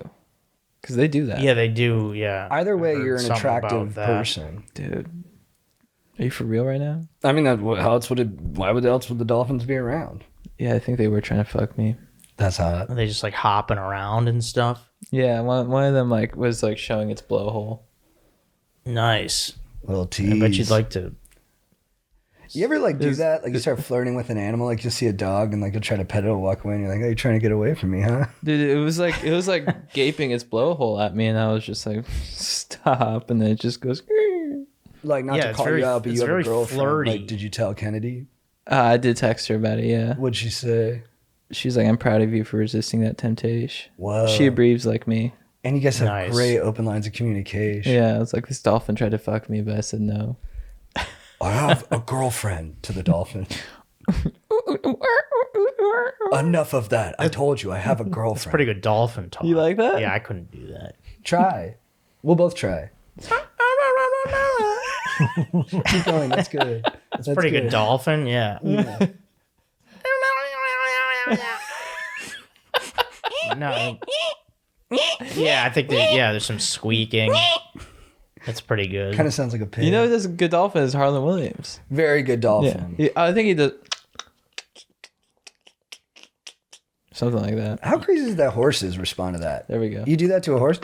Speaker 1: Because they do that.
Speaker 4: Yeah, they do. Yeah.
Speaker 3: Either way,
Speaker 4: I heard
Speaker 3: you're an
Speaker 4: something
Speaker 3: attractive
Speaker 4: about that.
Speaker 3: person.
Speaker 1: Dude. Are you for real right now?
Speaker 3: I mean, how else would it? Why would else would the dolphins be around?
Speaker 1: Yeah, I think they were trying to fuck me.
Speaker 3: That's hot.
Speaker 4: Are they just like hopping around and stuff?
Speaker 1: Yeah, one of them like was like showing its blowhole.
Speaker 4: Nice.
Speaker 3: Little tease.
Speaker 4: I bet you'd like to.
Speaker 3: You ever like do that? Like you start flirting with an animal, like you'll see a dog and like you'll try to pet it or walk away, and you're like, "Oh, you're trying to get away from me, huh?"
Speaker 1: Dude, it was like gaping its blowhole at me, and I was just like, stop, and then it just goes.
Speaker 3: Like not
Speaker 4: Yeah,
Speaker 3: to
Speaker 4: it's
Speaker 3: call
Speaker 4: very-
Speaker 3: you out, but
Speaker 4: it's
Speaker 3: you have a
Speaker 4: very
Speaker 3: girlfriend.
Speaker 4: flirty.
Speaker 3: Like, did you tell Kennedy?
Speaker 1: I did text her about it. Yeah,
Speaker 3: What'd she say?
Speaker 1: she's like, I'm proud of you for resisting that temptation.
Speaker 3: Whoa.
Speaker 1: She breathes like me.
Speaker 3: And you guys have
Speaker 4: Nice.
Speaker 3: great open lines of communication.
Speaker 1: Yeah, it's like this dolphin tried to fuck me, but I said no.
Speaker 3: I have a girlfriend to the dolphin. Enough of that. I told you I have a girlfriend.
Speaker 4: It's pretty good dolphin talk.
Speaker 1: You like that?
Speaker 4: Yeah, I couldn't do that.
Speaker 3: Try. We'll both try. Keep going. That's good. That's
Speaker 4: Pretty good dolphin, yeah. No. Yeah, I think there's some squeaking. That's pretty good.
Speaker 3: Kind of sounds like a pig.
Speaker 1: You know who does a good dolphin is Harlan Williams.
Speaker 3: Very good
Speaker 1: Yeah.
Speaker 3: dolphin.
Speaker 1: I think he does something like that.
Speaker 3: How crazy is that horses respond to that?
Speaker 1: There we go.
Speaker 3: You do that to a horse,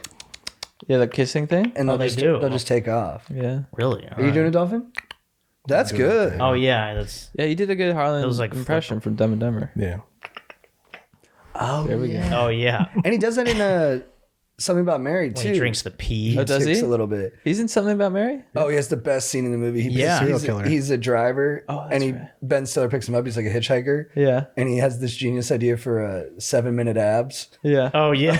Speaker 1: Yeah, the kissing thing?
Speaker 3: and
Speaker 4: Oh, they do.
Speaker 3: they'll just take off.
Speaker 1: Yeah.
Speaker 4: Really?
Speaker 3: Are you doing a dolphin? That's good.
Speaker 4: Oh yeah, that's
Speaker 1: Yeah, you did a good Harlan
Speaker 4: It was like
Speaker 1: impression from Dumb and Dumber.
Speaker 6: Yeah.
Speaker 3: Oh,
Speaker 1: There we go.
Speaker 4: oh yeah.
Speaker 3: and he does that in Something About Mary
Speaker 4: When
Speaker 3: too.
Speaker 4: he drinks the pee.
Speaker 1: Oh, does
Speaker 3: Ticks
Speaker 1: he?
Speaker 3: a little bit.
Speaker 1: He's in Something About Mary?
Speaker 3: Oh, he has the best scene in the movie.
Speaker 4: Yeah.
Speaker 6: Serial
Speaker 3: he's,
Speaker 6: killer.
Speaker 3: he's a driver,
Speaker 1: Oh, that's
Speaker 3: and
Speaker 1: right.
Speaker 3: Ben Stiller picks him up. He's like a hitchhiker,
Speaker 1: Yeah.
Speaker 3: and he has this genius idea for 7-minute abs.
Speaker 1: Yeah.
Speaker 4: Oh yeah.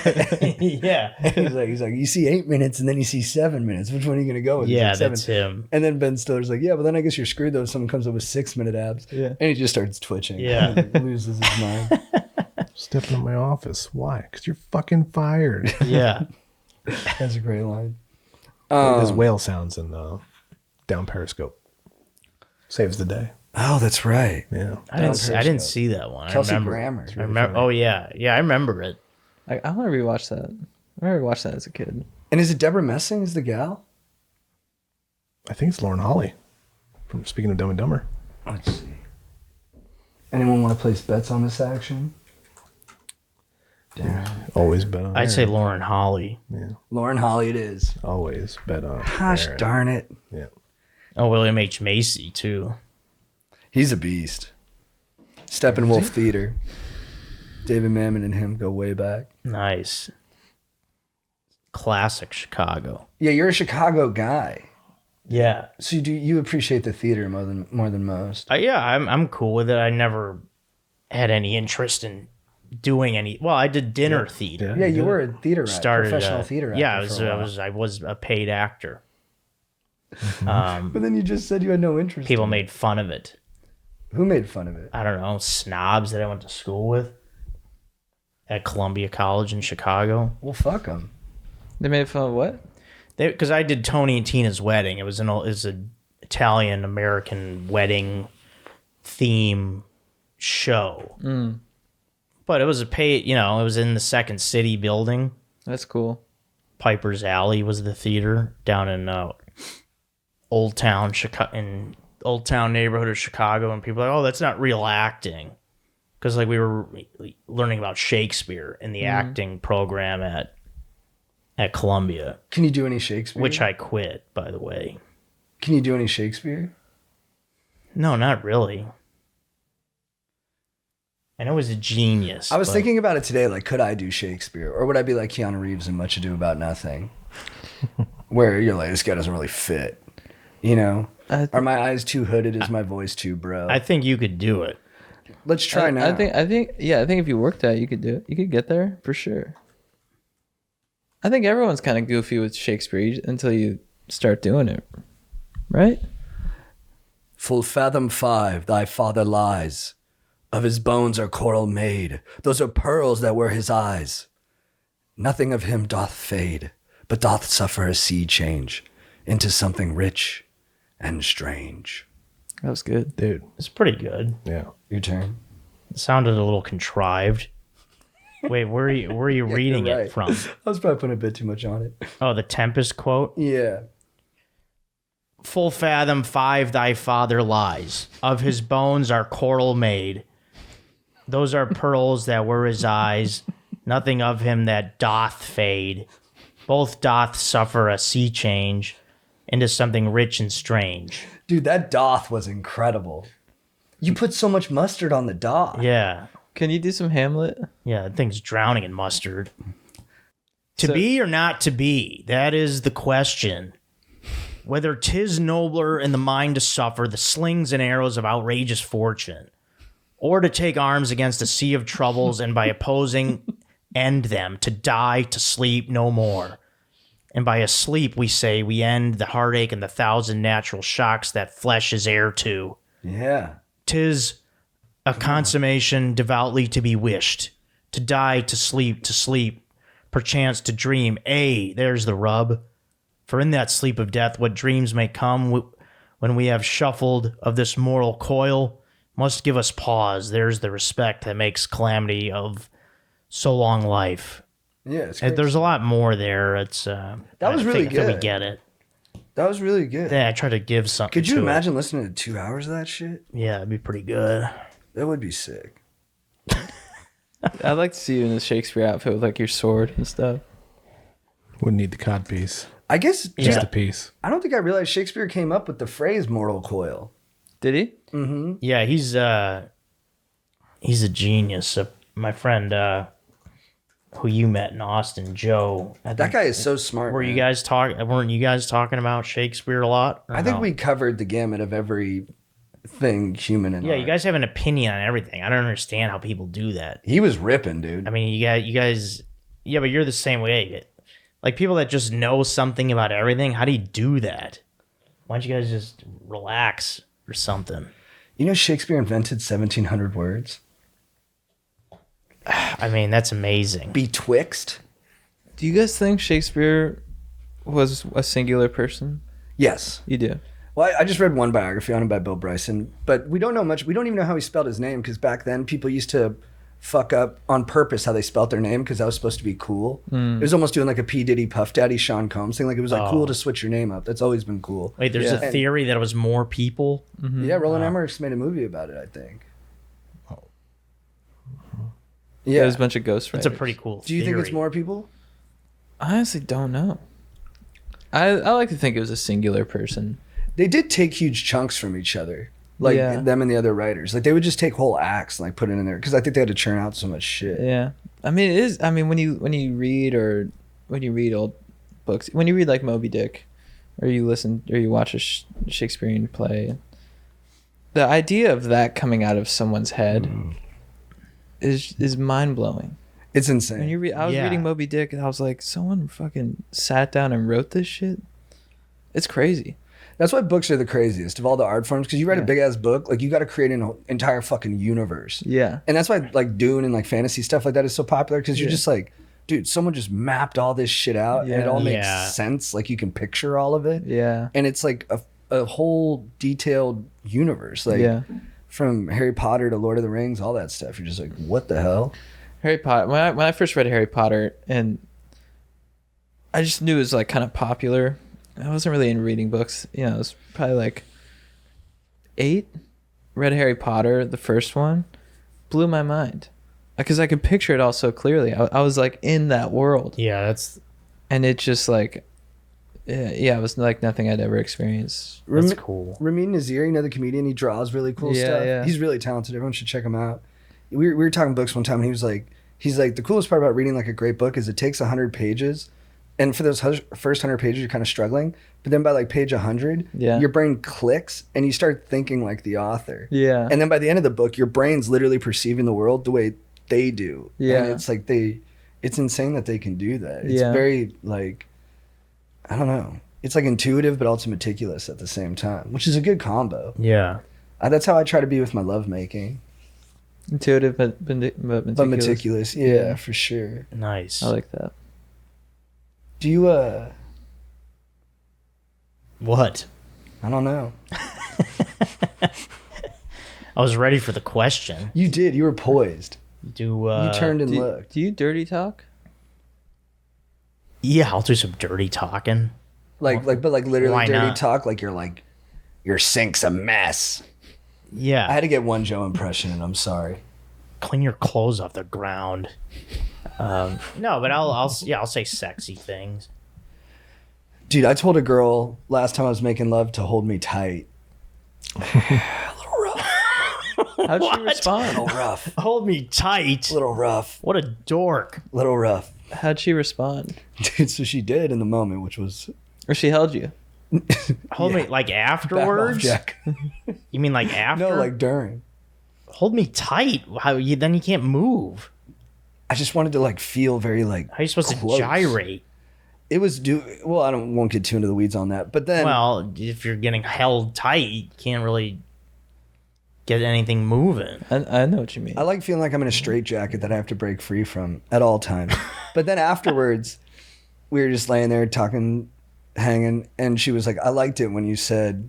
Speaker 4: Yeah.
Speaker 3: He's like, you see 8 minutes, and then you see 7 minutes. Which one are you gonna go with? He's
Speaker 4: Yeah,
Speaker 3: like, 7.
Speaker 4: that's him.
Speaker 3: And then Ben Stiller's like, yeah, but then I guess you're screwed though if someone comes up with 6-minute abs.
Speaker 1: Yeah.
Speaker 3: And he just starts twitching.
Speaker 4: Yeah.
Speaker 3: He loses his mind.
Speaker 6: Stepping in my office. Why? Because you're fucking fired.
Speaker 4: Yeah.
Speaker 3: That's a great line.
Speaker 6: There's whale sounds in down Periscope. Saves the day.
Speaker 3: Oh, that's right.
Speaker 6: Yeah.
Speaker 4: I didn't
Speaker 3: Periscope.
Speaker 4: see that one.
Speaker 3: Kelsey
Speaker 4: I remember.
Speaker 3: Grammer.
Speaker 4: I remember. Oh yeah. Yeah, I remember it.
Speaker 1: I want to rewatch that. I remember watching that as a kid.
Speaker 3: And is it Deborah Messing is the gal?
Speaker 6: I think it's Lauren Holly. From speaking of Dumb and Dumber.
Speaker 3: Let's see. Anyone want to place bets on this action? Damn.
Speaker 6: Always bet on
Speaker 4: I'd say
Speaker 6: Aaron.
Speaker 4: Lauren Holly.
Speaker 6: Yeah.
Speaker 3: Lauren Holly it is.
Speaker 6: Always bet on
Speaker 3: Gosh
Speaker 6: Aaron.
Speaker 3: darn it.
Speaker 6: Yeah.
Speaker 4: Oh, William H. Macy too.
Speaker 3: He's a beast. Steppenwolf Theater. David Mamet and him go way back.
Speaker 4: Nice. Classic Chicago.
Speaker 3: Yeah, you're a Chicago guy.
Speaker 4: Yeah.
Speaker 3: So you appreciate the theater more than most.
Speaker 4: Yeah, I'm cool with it. I never had any interest in doing any. Well, I did dinner theater.
Speaker 3: Yeah, you were a theater actor,
Speaker 4: Started
Speaker 3: professional theater actor.
Speaker 4: Yeah,
Speaker 3: for a while.
Speaker 4: I was a paid actor.
Speaker 3: But then you just said you had no interest.
Speaker 4: People
Speaker 3: in it.
Speaker 4: made fun of it.
Speaker 3: Who made fun of it?
Speaker 4: I don't know, snobs that I went to school with at Columbia College in Chicago.
Speaker 3: Well, fuck them.
Speaker 1: They made fun of what?
Speaker 4: Because I did Tony and Tina's wedding. It was an Italian American wedding theme show. But it was it was in the Second City building.
Speaker 1: That's cool.
Speaker 4: Piper's Alley was the theater down in Old Town neighborhood of Chicago, and people are like, oh, that's not real acting, because like we were learning about Shakespeare in the acting program at Columbia,
Speaker 3: Can you do any Shakespeare?
Speaker 4: which I quit, by the way.
Speaker 3: Can you do any Shakespeare?
Speaker 4: No, not really. And it was a genius.
Speaker 3: I was
Speaker 4: but-
Speaker 3: thinking about it today. Like, could I do Shakespeare, or would I be like Keanu Reeves in Much Ado About Nothing, where you're like, this guy doesn't really fit. You know, are my eyes too hooded? Is my voice too bro?
Speaker 4: I think you could do it.
Speaker 3: Let's try now.
Speaker 1: I think if you worked at it, you could do it. You could get there for sure. I think everyone's kind of goofy with Shakespeare until you start doing it, right?
Speaker 3: Full fathom 5, thy father lies. Of his bones are coral made. Those are pearls that were his eyes. Nothing of him doth fade, but doth suffer a sea change into something rich and strange.
Speaker 1: That was good.
Speaker 6: Dude.
Speaker 4: It's pretty good.
Speaker 6: Yeah.
Speaker 3: Your turn.
Speaker 4: It sounded a little contrived. Wait, where are you reading
Speaker 3: you're
Speaker 4: it
Speaker 3: right.
Speaker 4: from?
Speaker 3: I was probably putting a bit too much on it.
Speaker 4: Oh, the Tempest quote.
Speaker 3: Yeah.
Speaker 4: Full fathom 5 thy father lies. Of his bones are coral made. Those are pearls that were his eyes. Nothing of him that doth fade. Both doth suffer a sea change into something rich and strange.
Speaker 3: Dude, that doth was incredible. You put so much mustard on the doth.
Speaker 4: Yeah.
Speaker 1: Can you do some Hamlet?
Speaker 4: Yeah, that thing's drowning in mustard. To
Speaker 1: So-
Speaker 4: be or not to be, that is the question. Whether 'tis nobler in the mind to suffer the slings and arrows of outrageous fortune, or to take arms against a sea of troubles and by opposing end them, to die, to sleep no more. And by asleep, we say we end the heartache and the 1,000 natural shocks that flesh is heir to.
Speaker 3: Yeah.
Speaker 4: 'Tis a consummation devoutly to be wished, to die, to sleep, perchance to dream. There's the rub. For in that sleep of death, what dreams may come when we have shuffled of this mortal coil must give us pause. There's the respect that makes calamity of so long life.
Speaker 3: Yeah. It's
Speaker 4: And
Speaker 3: great.
Speaker 4: there's a lot more there. It's
Speaker 3: That was really
Speaker 4: I think we
Speaker 3: good.
Speaker 4: get it.
Speaker 3: That was really good.
Speaker 4: Yeah, I try to give something.
Speaker 3: Could you
Speaker 4: to it.
Speaker 3: imagine listening to 2 hours of that shit?
Speaker 4: Yeah, it'd be pretty good.
Speaker 3: That would be sick.
Speaker 1: I'd like to see you in a Shakespeare outfit with like your sword and stuff.
Speaker 6: Wouldn't need the cod piece.
Speaker 3: I guess
Speaker 6: Just
Speaker 4: Yeah.
Speaker 6: a piece.
Speaker 3: I don't think I realized Shakespeare came up with the phrase mortal coil.
Speaker 1: Did he?
Speaker 4: Yeah, he's a genius. My friend who you met in Austin, Joe.
Speaker 3: That guy is so smart.
Speaker 4: Weren't
Speaker 3: man.
Speaker 4: you guys talking about Shakespeare a lot? Or
Speaker 3: I think
Speaker 4: no?
Speaker 3: we covered the gamut of every thing human in
Speaker 4: Yeah,
Speaker 3: art.
Speaker 4: you guys have an opinion on everything. I don't understand how people do that.
Speaker 3: He was ripping, dude.
Speaker 4: I mean, you guys. Yeah, but you're the same way. Like people that just know something about everything. How do you do that? Why don't you guys just relax or something?
Speaker 3: You know Shakespeare invented 1,700 words?
Speaker 4: I mean, that's amazing.
Speaker 3: Betwixt?
Speaker 1: Do you guys think Shakespeare was a singular person?
Speaker 3: Yes.
Speaker 1: You do.
Speaker 3: Well, I just read one biography on him by Bill Bryson, but we don't know much. We don't even know how he spelled his name because back then people used to fuck up on purpose how they spelt their name because that was supposed to be cool. It was almost doing like a P. Diddy, Puff Daddy, Sean Combs thing. Like it was like cool to switch your name up. That's always been cool.
Speaker 4: Wait, there's
Speaker 1: Yeah.
Speaker 4: a theory that it was more people.
Speaker 3: Yeah, Roland Emmerich made a movie about it, I think. Yeah.
Speaker 1: There's a bunch of ghostwriters.
Speaker 4: It's a pretty cool
Speaker 3: Do you think it's
Speaker 4: theory.
Speaker 3: more people?
Speaker 1: I honestly don't know. I like to think it was a singular person.
Speaker 3: They did take huge chunks from each other. Like
Speaker 1: Yeah.
Speaker 3: them and the other writers. Like they would just take whole acts and like put it in there because I think they had to churn out so much shit.
Speaker 1: Yeah. I mean, it is. I mean, when you read old books, when you read like Moby Dick, or you listen or you watch a Shakespearean play, the idea of that coming out of someone's head is mind blowing.
Speaker 3: It's insane.
Speaker 1: When you read, I was
Speaker 4: Yeah.
Speaker 1: reading Moby Dick and I was like, someone fucking sat down and wrote this shit. It's crazy.
Speaker 3: That's why books are the craziest of all the art forms because you write
Speaker 1: Yeah.
Speaker 3: a big ass book, like you got to create an entire fucking universe.
Speaker 1: Yeah.
Speaker 3: And that's why like Dune and like fantasy stuff like that is so popular because you're
Speaker 1: Yeah.
Speaker 3: just like, dude, someone just mapped all this shit out and it
Speaker 1: Yeah.
Speaker 3: all makes
Speaker 4: Yeah.
Speaker 3: sense. Like you can picture all of it.
Speaker 1: Yeah.
Speaker 3: And it's like a whole detailed universe. Like
Speaker 1: Yeah.
Speaker 3: from Harry Potter to Lord of the Rings, all that stuff. You're just like, what the hell?
Speaker 1: Harry Potter. When I first read Harry Potter, and I just knew it was like kind of popular. I wasn't really into reading books. You know, I was probably like 8. Read Harry Potter, the first one, blew my mind because I could picture it all so clearly. I was like in that world,
Speaker 4: Yeah, that's
Speaker 1: and it just like, yeah, it was like nothing I'd ever experienced.
Speaker 4: cool.
Speaker 3: Ramin Nazir, you know the comedian, he draws really cool
Speaker 1: Yeah,
Speaker 3: stuff.
Speaker 1: yeah.
Speaker 3: He's really talented. Everyone should check him out. We were talking books one time, and he's like, the coolest part about reading like a great book is it takes 100 pages, and for those first 100 pages you're kind of struggling, but then by like page 100,
Speaker 1: Yeah.
Speaker 3: your brain clicks and you start thinking like the author.
Speaker 1: Yeah.
Speaker 3: And then by the end of the book, your brain's literally perceiving the world the way they do.
Speaker 1: Yeah.
Speaker 3: And it's like it's insane that they can do that. It's
Speaker 1: Yeah.
Speaker 3: very like, I don't know. It's like intuitive, but also meticulous at the same time, which is a good combo.
Speaker 4: Yeah.
Speaker 3: That's how I try to be with my lovemaking.
Speaker 1: Intuitive but meticulous.
Speaker 3: But meticulous. Yeah, for sure.
Speaker 4: Nice.
Speaker 1: I like that.
Speaker 3: Do you,
Speaker 4: What?
Speaker 3: I don't know.
Speaker 4: I was ready for the question.
Speaker 3: You did. You were poised.
Speaker 4: Do
Speaker 3: You turned and looked.
Speaker 1: Do you dirty talk?
Speaker 4: Yeah, I'll do some dirty talking.
Speaker 3: But literally
Speaker 4: Why
Speaker 3: dirty
Speaker 4: not?
Speaker 3: talk. Like, your sink's a mess.
Speaker 4: Yeah.
Speaker 3: I had to get one Joe impression, and I'm sorry.
Speaker 4: Clean your clothes off the ground. No, but I'll say sexy things.
Speaker 3: Dude, I told a girl last time I was making love to hold me tight.
Speaker 1: How'd she respond?
Speaker 3: A little rough.
Speaker 4: Hold me tight.
Speaker 3: A little rough.
Speaker 4: What a dork.
Speaker 3: Little rough.
Speaker 1: How'd she respond?
Speaker 3: Dude, so she did in the moment, which was
Speaker 1: Or she held you?
Speaker 4: Hold me like
Speaker 3: back off,
Speaker 4: afterwards.
Speaker 3: Jack.
Speaker 4: You mean like after?
Speaker 3: No, like during.
Speaker 4: hold me tight. Then you can't move.
Speaker 3: I just wanted to like feel very like.
Speaker 4: How are you supposed
Speaker 3: close.
Speaker 4: to gyrate?
Speaker 3: It was well, won't get too into the weeds on that, but then
Speaker 4: Well, if you're getting held tight, you can't really get anything moving.
Speaker 1: I know what you mean.
Speaker 3: I like feeling like I'm in a straitjacket that I have to break free from at all times. But then afterwards, we were just laying there talking, hanging, and she was like, "I liked it when you said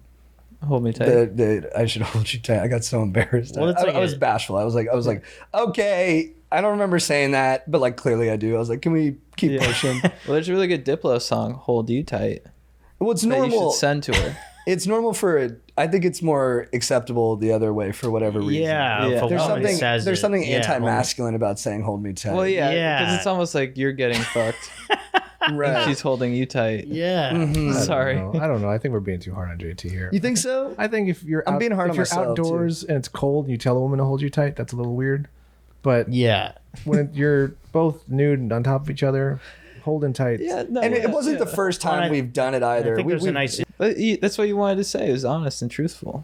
Speaker 1: Hold me tight.
Speaker 3: that I should hold you tight." I got so embarrassed.
Speaker 4: Well, it's like
Speaker 3: I was bashful. I was like, okay. I don't remember saying that, but like clearly I do. I was like, can we keep pushing?
Speaker 1: Well, there's a really good Diplo song, "Hold You Tight,"
Speaker 3: Well, it's
Speaker 1: that you
Speaker 3: normal.
Speaker 1: should send to her.
Speaker 3: It's normal I think it's more acceptable the other way for whatever reason.
Speaker 4: Yeah,
Speaker 1: Yeah.
Speaker 4: if a
Speaker 3: There's
Speaker 4: woman
Speaker 3: something
Speaker 4: says
Speaker 3: there's
Speaker 4: it,
Speaker 3: something
Speaker 4: yeah,
Speaker 3: anti-masculine about saying "hold me tight."
Speaker 1: Well, yeah,
Speaker 4: Yeah.
Speaker 1: because it's almost like you're getting fucked.
Speaker 3: right.
Speaker 1: She's holding you tight.
Speaker 4: Yeah.
Speaker 1: Sorry.
Speaker 6: I don't know. I think we're being too hard on JT here.
Speaker 3: You think so?
Speaker 6: I think if you're
Speaker 3: I'm being hard
Speaker 6: if
Speaker 3: on
Speaker 6: you're
Speaker 3: myself,
Speaker 6: outdoors and it's cold and you tell a woman to hold you tight, that's a little weird. But
Speaker 4: Yeah.
Speaker 6: when you're both nude and on top of each other, holding tight.
Speaker 1: Yeah, no,
Speaker 3: And
Speaker 1: yeah,
Speaker 3: it wasn't the first time
Speaker 4: Well,
Speaker 3: we've done it
Speaker 4: I
Speaker 3: either.
Speaker 4: think there's a nice.
Speaker 1: But that's what you wanted to say. It was honest and truthful.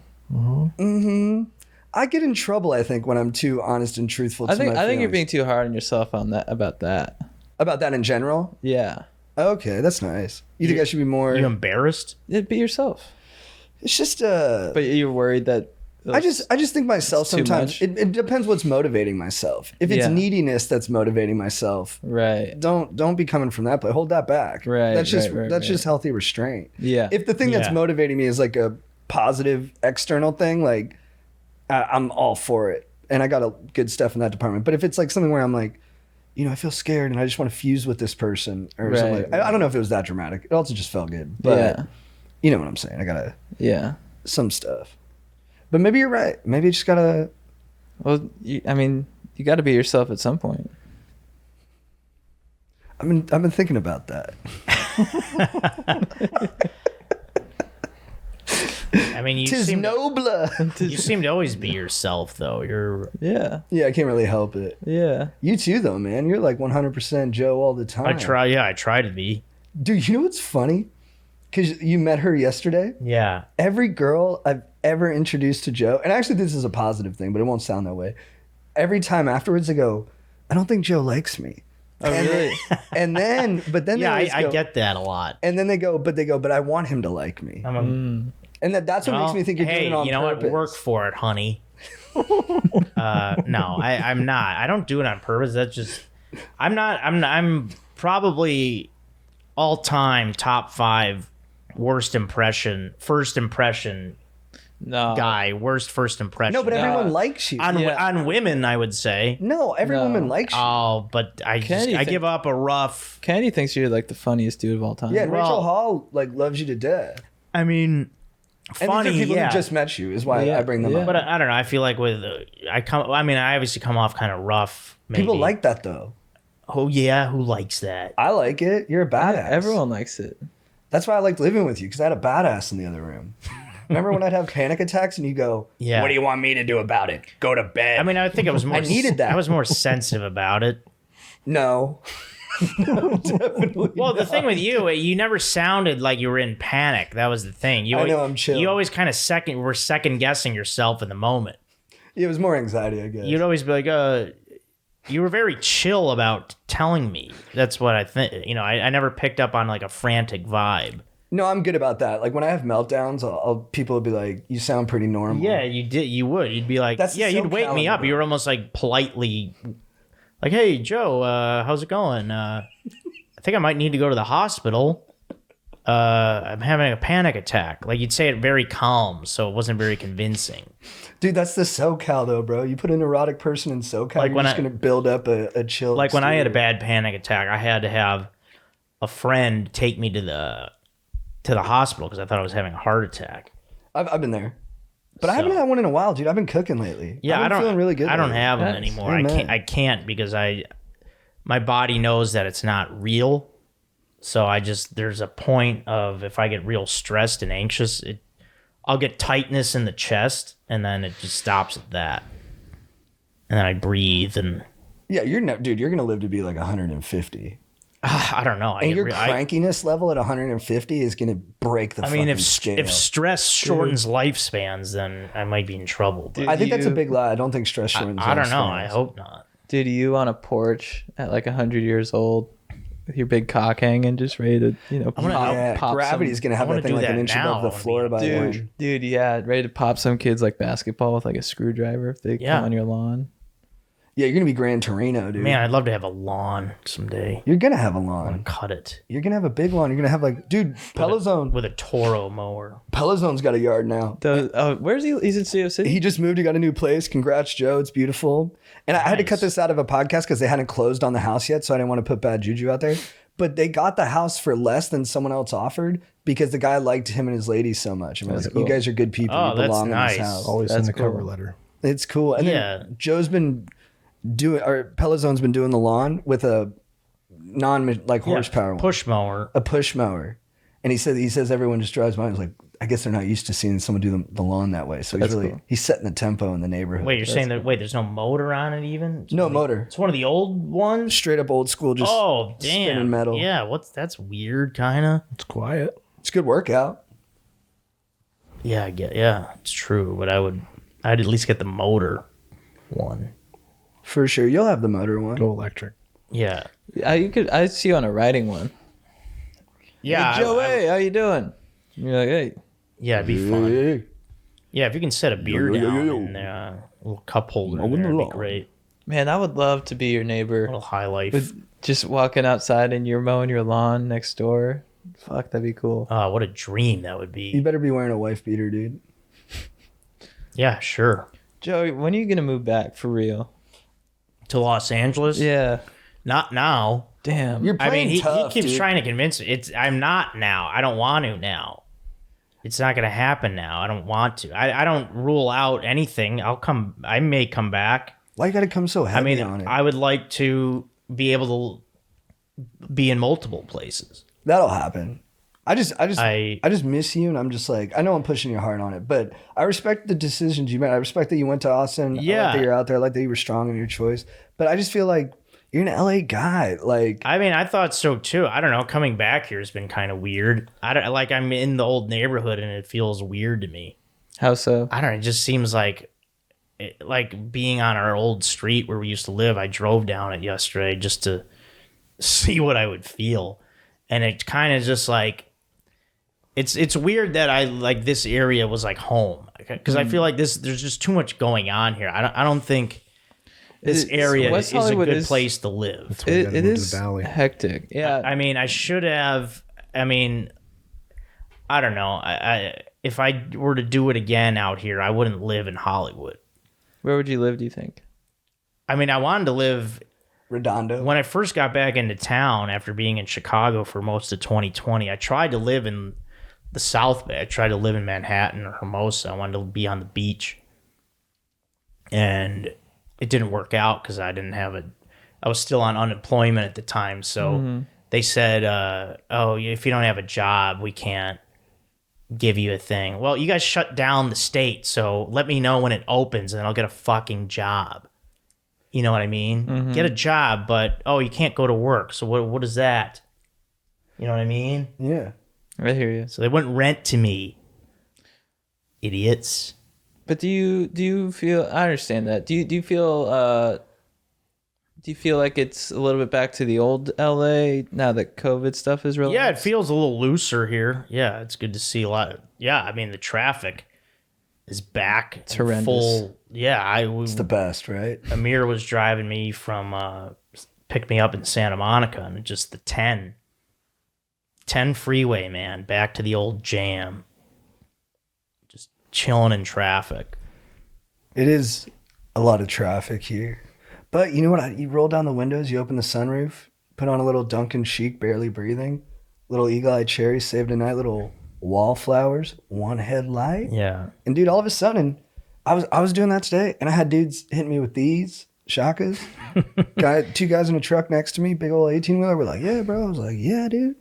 Speaker 3: I get in trouble, I think, when I'm too honest and truthful.
Speaker 1: I
Speaker 3: to
Speaker 1: think
Speaker 3: my
Speaker 1: you're
Speaker 3: feelings.
Speaker 1: being too hard on yourself on that about that.
Speaker 3: about that in general.
Speaker 1: Yeah.
Speaker 3: Okay, that's nice. You think I should be more?
Speaker 4: You embarrassed?
Speaker 1: Yeah, be yourself.
Speaker 3: It's just
Speaker 1: But you're worried that
Speaker 3: I just think myself
Speaker 1: It's too
Speaker 3: sometimes.
Speaker 1: much.
Speaker 3: It depends what's motivating myself. If it's
Speaker 1: Yeah.
Speaker 3: neediness that's motivating myself,
Speaker 1: right.
Speaker 3: don't be coming from that place. Hold that back.
Speaker 1: Right,
Speaker 3: That's just
Speaker 1: right,
Speaker 3: that's
Speaker 1: right.
Speaker 3: just healthy restraint.
Speaker 1: Yeah.
Speaker 3: If the thing that's
Speaker 4: Yeah.
Speaker 3: motivating me is like a positive external thing, like I'm all for it, and I got a good stuff in that department. But if it's like something where I'm like, I feel scared and I just want to fuse with this person or something.
Speaker 1: Right,
Speaker 3: I don't know if it was that dramatic. It also just felt good. But
Speaker 1: Yeah.
Speaker 3: you know what I'm saying. I gotta
Speaker 1: Yeah.
Speaker 3: some stuff. But maybe you're right. Maybe you just gotta.
Speaker 1: Well, you got to be yourself at some point.
Speaker 3: I've been thinking about that.
Speaker 4: I mean, you
Speaker 3: Tis
Speaker 4: seem
Speaker 3: nobler.
Speaker 4: you seem to always be yourself, though. You're
Speaker 1: Yeah.
Speaker 3: Yeah, I can't really help it.
Speaker 1: Yeah.
Speaker 3: You too, though, man. You're like 100% Joe all the time.
Speaker 4: I try. Yeah, I try to be.
Speaker 3: Dude, you know what's funny? Because you met her yesterday.
Speaker 4: Yeah.
Speaker 3: Every girl I've ever introduced to Joe, and actually this is a positive thing, but it won't sound that way. Every time afterwards, I go, I don't think Joe likes me.
Speaker 1: Oh, really?
Speaker 3: And then, but then
Speaker 4: Yeah,
Speaker 3: they always
Speaker 4: I
Speaker 3: go,
Speaker 4: get that a lot.
Speaker 3: And then they go, but I want him to like me.
Speaker 4: I'm a,
Speaker 3: And that's what makes
Speaker 4: well,
Speaker 3: me think you're
Speaker 4: hey,
Speaker 3: doing it on
Speaker 4: you know
Speaker 3: purpose.
Speaker 4: what? Work for it, honey. No, I'm not. I don't do it on purpose. That's just. I'm probably all time top 5 first impression
Speaker 1: No.
Speaker 4: guy. Worst first impression.
Speaker 3: No, but
Speaker 4: guy.
Speaker 3: everyone likes you.
Speaker 4: on women, I would say.
Speaker 3: No, every
Speaker 1: No.
Speaker 3: woman likes you.
Speaker 4: Oh, but I
Speaker 1: Kennedy
Speaker 4: give up a rough.
Speaker 1: Candy thinks you're like the funniest dude of all time.
Speaker 3: Yeah, and Rachel
Speaker 4: well-
Speaker 3: Hall like loves you to death.
Speaker 4: I mean,
Speaker 3: And
Speaker 4: funny,
Speaker 3: these are people
Speaker 4: yeah.
Speaker 3: who just met you is why
Speaker 1: Yeah,
Speaker 3: I bring them
Speaker 1: yeah.
Speaker 3: up.
Speaker 4: But I don't know. I feel like with I obviously come off kind of rough. Maybe.
Speaker 3: People like that though.
Speaker 4: Oh yeah, who likes that?
Speaker 3: I like it. You're a badass.
Speaker 1: Yeah, everyone likes it.
Speaker 3: That's why I liked living with you because I had a badass in the other room. Remember when I'd have panic attacks and you go,
Speaker 4: Yeah.
Speaker 3: "What do you want me to do about it? Go to bed."
Speaker 4: I mean, I think I was more.
Speaker 3: I needed that.
Speaker 4: I was more sensitive about it.
Speaker 3: no. No, definitely.
Speaker 4: Well, the thing with you never sounded like you were in panic. That was the thing.
Speaker 3: I know, I'm chill.
Speaker 4: You always kind of were second guessing yourself in the moment.
Speaker 3: It was more anxiety, I guess.
Speaker 4: You'd always be like, you were very chill about telling me. That's what I think. I never picked up on like a frantic vibe.
Speaker 3: No, I'm good about that. Like when I have meltdowns, people will be like, "You sound pretty normal."
Speaker 4: Yeah, you did. You would. You'd be like,
Speaker 3: That's
Speaker 4: yeah,
Speaker 3: so
Speaker 4: you'd wake me up.
Speaker 3: caliber.
Speaker 4: You were almost like politely, like, hey, Joe, how's it going? I think I might need to go to the hospital. I'm having a panic attack. Like you'd say it very calm, so it wasn't very convincing.
Speaker 3: Dude, that's the SoCal though, bro. You put an erotic person in SoCal,
Speaker 4: Like
Speaker 3: you're
Speaker 4: when
Speaker 3: just
Speaker 4: I-
Speaker 3: gonna build up a chill.
Speaker 4: Like when I had a
Speaker 3: exterior.
Speaker 4: bad panic attack, I had to have a friend take me to the hospital because I thought I was having a heart attack.
Speaker 3: I've been there, but I haven't
Speaker 4: So-
Speaker 3: had one in a while, dude. I've been cooking lately.
Speaker 4: Yeah,
Speaker 3: I've
Speaker 4: I
Speaker 3: been
Speaker 4: don't.
Speaker 3: feeling really good.
Speaker 4: I don't
Speaker 3: lately.
Speaker 4: have them
Speaker 1: Yes.
Speaker 4: anymore.
Speaker 3: Amen.
Speaker 4: I can't because my body knows that it's not real. So there's a point of if I get real stressed and anxious, I'll get tightness in the chest, and then it just stops at that. And then I breathe, and
Speaker 3: Yeah, dude. You're gonna live to be like 150,
Speaker 4: I don't know.
Speaker 3: and your crankiness level at 150 is gonna break the.
Speaker 4: I mean,
Speaker 3: fucking scale.
Speaker 4: if stress shortens lifespans, then I might be in trouble. But
Speaker 3: I think that's a
Speaker 1: you-
Speaker 3: big lie. I don't think stress shortens.
Speaker 4: I don't know. I
Speaker 3: lifespans.
Speaker 4: hope not.
Speaker 1: Dude, you on a porch at like 100 years old with your big cock hanging, just ready to, pop
Speaker 3: gravity's
Speaker 1: some,
Speaker 3: gonna have
Speaker 4: I
Speaker 3: that
Speaker 4: wanna
Speaker 3: thing
Speaker 4: do
Speaker 3: like an
Speaker 4: that
Speaker 3: inch
Speaker 4: now.
Speaker 3: above the
Speaker 4: I wanna
Speaker 3: floor
Speaker 4: be-
Speaker 3: by then.
Speaker 1: dude, yeah, ready to pop some kids like basketball with like a screwdriver if they come on your lawn.
Speaker 3: Yeah, you're gonna be Gran Torino, dude.
Speaker 4: Man, I'd love to have a lawn someday.
Speaker 3: You're gonna have a
Speaker 4: I want
Speaker 3: lawn.
Speaker 4: to cut it
Speaker 3: You're gonna have a big lawn. You're gonna have like, dude, Pelazone.
Speaker 4: with a Toro mower.
Speaker 3: Pelazone's got a yard now.
Speaker 1: Where's he? He's in Studio City.
Speaker 3: He just moved. He got a new place. Congrats, Joe. It's beautiful. And I had to cut
Speaker 4: Nice.
Speaker 3: this out of a podcast because they hadn't closed on the house yet, so I didn't want to put bad juju out there. But they got the house for less than someone else offered because the guy liked him and his lady so much. And I was like,
Speaker 1: cool.
Speaker 3: you guys are good people.
Speaker 4: Oh,
Speaker 3: you
Speaker 4: that's
Speaker 3: belong in
Speaker 4: nice.
Speaker 3: this house.
Speaker 6: Always
Speaker 1: That's
Speaker 6: in the cover
Speaker 1: cool.
Speaker 6: letter.
Speaker 3: It's cool. And
Speaker 4: Yeah.
Speaker 3: then Joe's been doing, or Pelazone's been doing the lawn with a horsepower one.
Speaker 4: Push mower.
Speaker 3: A push mower. And he says everyone just drives by and is like, I guess they're not used to seeing someone do the lawn that way. So
Speaker 1: That's cool.
Speaker 3: he's setting the tempo in the neighborhood.
Speaker 4: Wait, you're saying that? Wait, there's no motor on it even? It's
Speaker 3: No
Speaker 4: one of the-
Speaker 3: motor.
Speaker 4: It's one of the old ones.
Speaker 3: Straight up old school, just
Speaker 4: Oh, damn.
Speaker 3: spinning metal.
Speaker 4: Yeah, that's weird, kind of.
Speaker 6: It's quiet.
Speaker 3: It's a good workout.
Speaker 4: Yeah, it's true. But I'd at least get the motor one.
Speaker 3: For sure. You'll have the motor one.
Speaker 6: Go electric.
Speaker 4: Yeah,
Speaker 1: I see you on a riding one.
Speaker 4: yeah,
Speaker 1: Hey, Joe,
Speaker 4: I-
Speaker 1: hey, how you doing? You're like, hey,
Speaker 4: yeah, it'd be fun.
Speaker 3: Hey.
Speaker 4: Yeah, if you can set a beer
Speaker 3: yo, yo,
Speaker 4: down
Speaker 3: yo.
Speaker 4: and a little cup holder,
Speaker 3: Mowing
Speaker 4: in there,
Speaker 3: the
Speaker 4: it'd be
Speaker 3: lawn.
Speaker 4: great.
Speaker 1: man, I would love to be your
Speaker 4: A
Speaker 1: neighbor.
Speaker 4: little high life.
Speaker 1: With just walking outside and you're mowing your lawn next door. Fuck, that'd be cool.
Speaker 4: Oh, what a dream that would
Speaker 3: You
Speaker 4: be.
Speaker 3: better be wearing a wife beater, dude.
Speaker 4: Yeah, sure.
Speaker 1: Joey, when are you gonna move back for real?
Speaker 4: To Los Angeles?
Speaker 1: Yeah.
Speaker 4: Not now.
Speaker 1: Damn.
Speaker 3: You're
Speaker 4: I
Speaker 3: playing
Speaker 4: mean, he
Speaker 3: tough,
Speaker 4: keeps
Speaker 3: dude.
Speaker 4: trying to convince me. I'm not now. I don't want to now. It's not going to happen now. I don't want to. I don't rule out anything. I may come back.
Speaker 3: Why you gotta come so heavy
Speaker 4: I mean,
Speaker 3: on it?
Speaker 4: I would like to be able to be in multiple places.
Speaker 3: That'll happen. I just
Speaker 4: I
Speaker 3: miss you, and I'm just like, I know I'm pushing you hard on it, but I respect the decisions you made. I respect that you went to Austin. I
Speaker 4: Yeah.
Speaker 3: like that you're out there. I like that you were strong in your choice. But I just feel like you're an LA guy. Like,
Speaker 4: I mean, I thought so too. I don't know. Coming back here has been kind of weird. I'm in the old neighborhood and it feels weird to me.
Speaker 1: How so?
Speaker 4: I don't know. It just seems like being on our old street where we used to live. I drove down it yesterday just to see what I would feel. And it kind of just like, it's weird that I like this area was like home because I feel like there's just too much going on here. I don't think this area
Speaker 1: West
Speaker 4: is a
Speaker 1: Hollywood
Speaker 4: good
Speaker 1: is-
Speaker 4: place to live.
Speaker 6: That's why you gotta
Speaker 1: It
Speaker 6: move to
Speaker 1: is
Speaker 6: the valley.
Speaker 1: hectic. Yeah.
Speaker 4: I mean, I should have. I mean, I don't know. If I were to do it again out here, I wouldn't live in Hollywood.
Speaker 1: Where would you live, do you think?
Speaker 4: I mean, I wanted to live
Speaker 3: Redondo.
Speaker 4: when I first got back into town after being in Chicago for most of 2020. I tried to live in the South Bay. I tried to live in Manhattan or Hermosa. I wanted to be on the beach, and it didn't work out because I didn't have I was still on unemployment at the time, so they said, "Oh, if you don't have a job, we can't give you a thing." Well, you guys shut down the state, so let me know when it opens, and I'll get a fucking job. You know what I mean? Get a job, but you can't go to work. So what is that? You know what I mean?
Speaker 3: Yeah.
Speaker 1: I hear you.
Speaker 4: So they wouldn't rent to me. Idiots.
Speaker 1: But do you feel? I understand that. Do you feel like it's a little bit back to the old LA now that COVID stuff is relaxed?
Speaker 4: Yeah, it feels a little looser here. Yeah, it's good to see a lot. I mean, the traffic is back. It's
Speaker 1: horrendous.
Speaker 4: Full. Yeah,
Speaker 3: It's the best, right?
Speaker 4: Amir was driving me from picked me up in Santa Monica, and just the 10 freeway, man, back to the old jam. Just chilling in traffic.
Speaker 3: It is a lot of traffic here. But you know what? You roll down the windows, you open the sunroof, put on a little Dunkin' Chic, barely breathing, little eagle-eyed cherry, saved a night, little wallflowers, one headlight.
Speaker 4: Yeah.
Speaker 3: And dude, all of a sudden, I was doing that today, and I had dudes hitting me with these shakas. Two guys in a truck next to me, big old 18-wheeler, were like, "Yeah, bro." I was like, "Yeah, dude."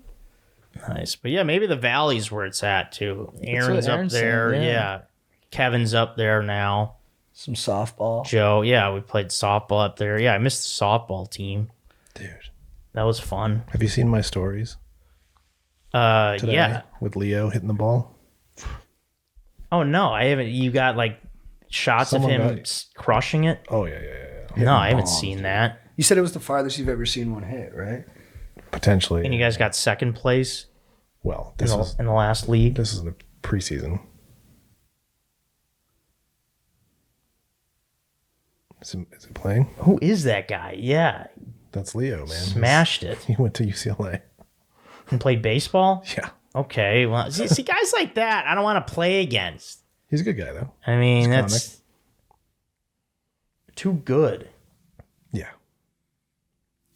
Speaker 4: Nice. But yeah, maybe the valley's where it's at too. Aaron's up
Speaker 1: Aaron said,
Speaker 4: there.
Speaker 1: yeah.
Speaker 4: Yeah. Kevin's up there now.
Speaker 3: Some softball.
Speaker 4: Joe, yeah, we played softball up there. Yeah, I missed the softball team.
Speaker 6: Dude,
Speaker 4: That was fun.
Speaker 6: have you seen my stories today
Speaker 4: Yeah.
Speaker 6: with Leo hitting the ball?
Speaker 4: Oh no, I haven't. You got like shots
Speaker 6: Someone
Speaker 4: of him
Speaker 6: got-
Speaker 4: crushing it.
Speaker 6: Oh yeah.
Speaker 4: No, I haven't
Speaker 3: bombs,
Speaker 4: seen
Speaker 3: dude.
Speaker 4: that.
Speaker 3: You said it was the farthest you've ever seen one hit, right?
Speaker 6: Potentially.
Speaker 4: And you guys got second place
Speaker 6: Well,
Speaker 4: in the last league.
Speaker 6: this is the preseason. Is it playing?
Speaker 4: Who is that guy? Yeah,
Speaker 6: That's Leo, man.
Speaker 4: smashed it.
Speaker 6: He went to UCLA.
Speaker 4: And played baseball.
Speaker 6: Yeah.
Speaker 4: Okay, well, see guys like that, I don't want to play against.
Speaker 6: He's a good guy, though.
Speaker 4: I mean,
Speaker 6: He's
Speaker 4: that's too good.
Speaker 6: Yeah.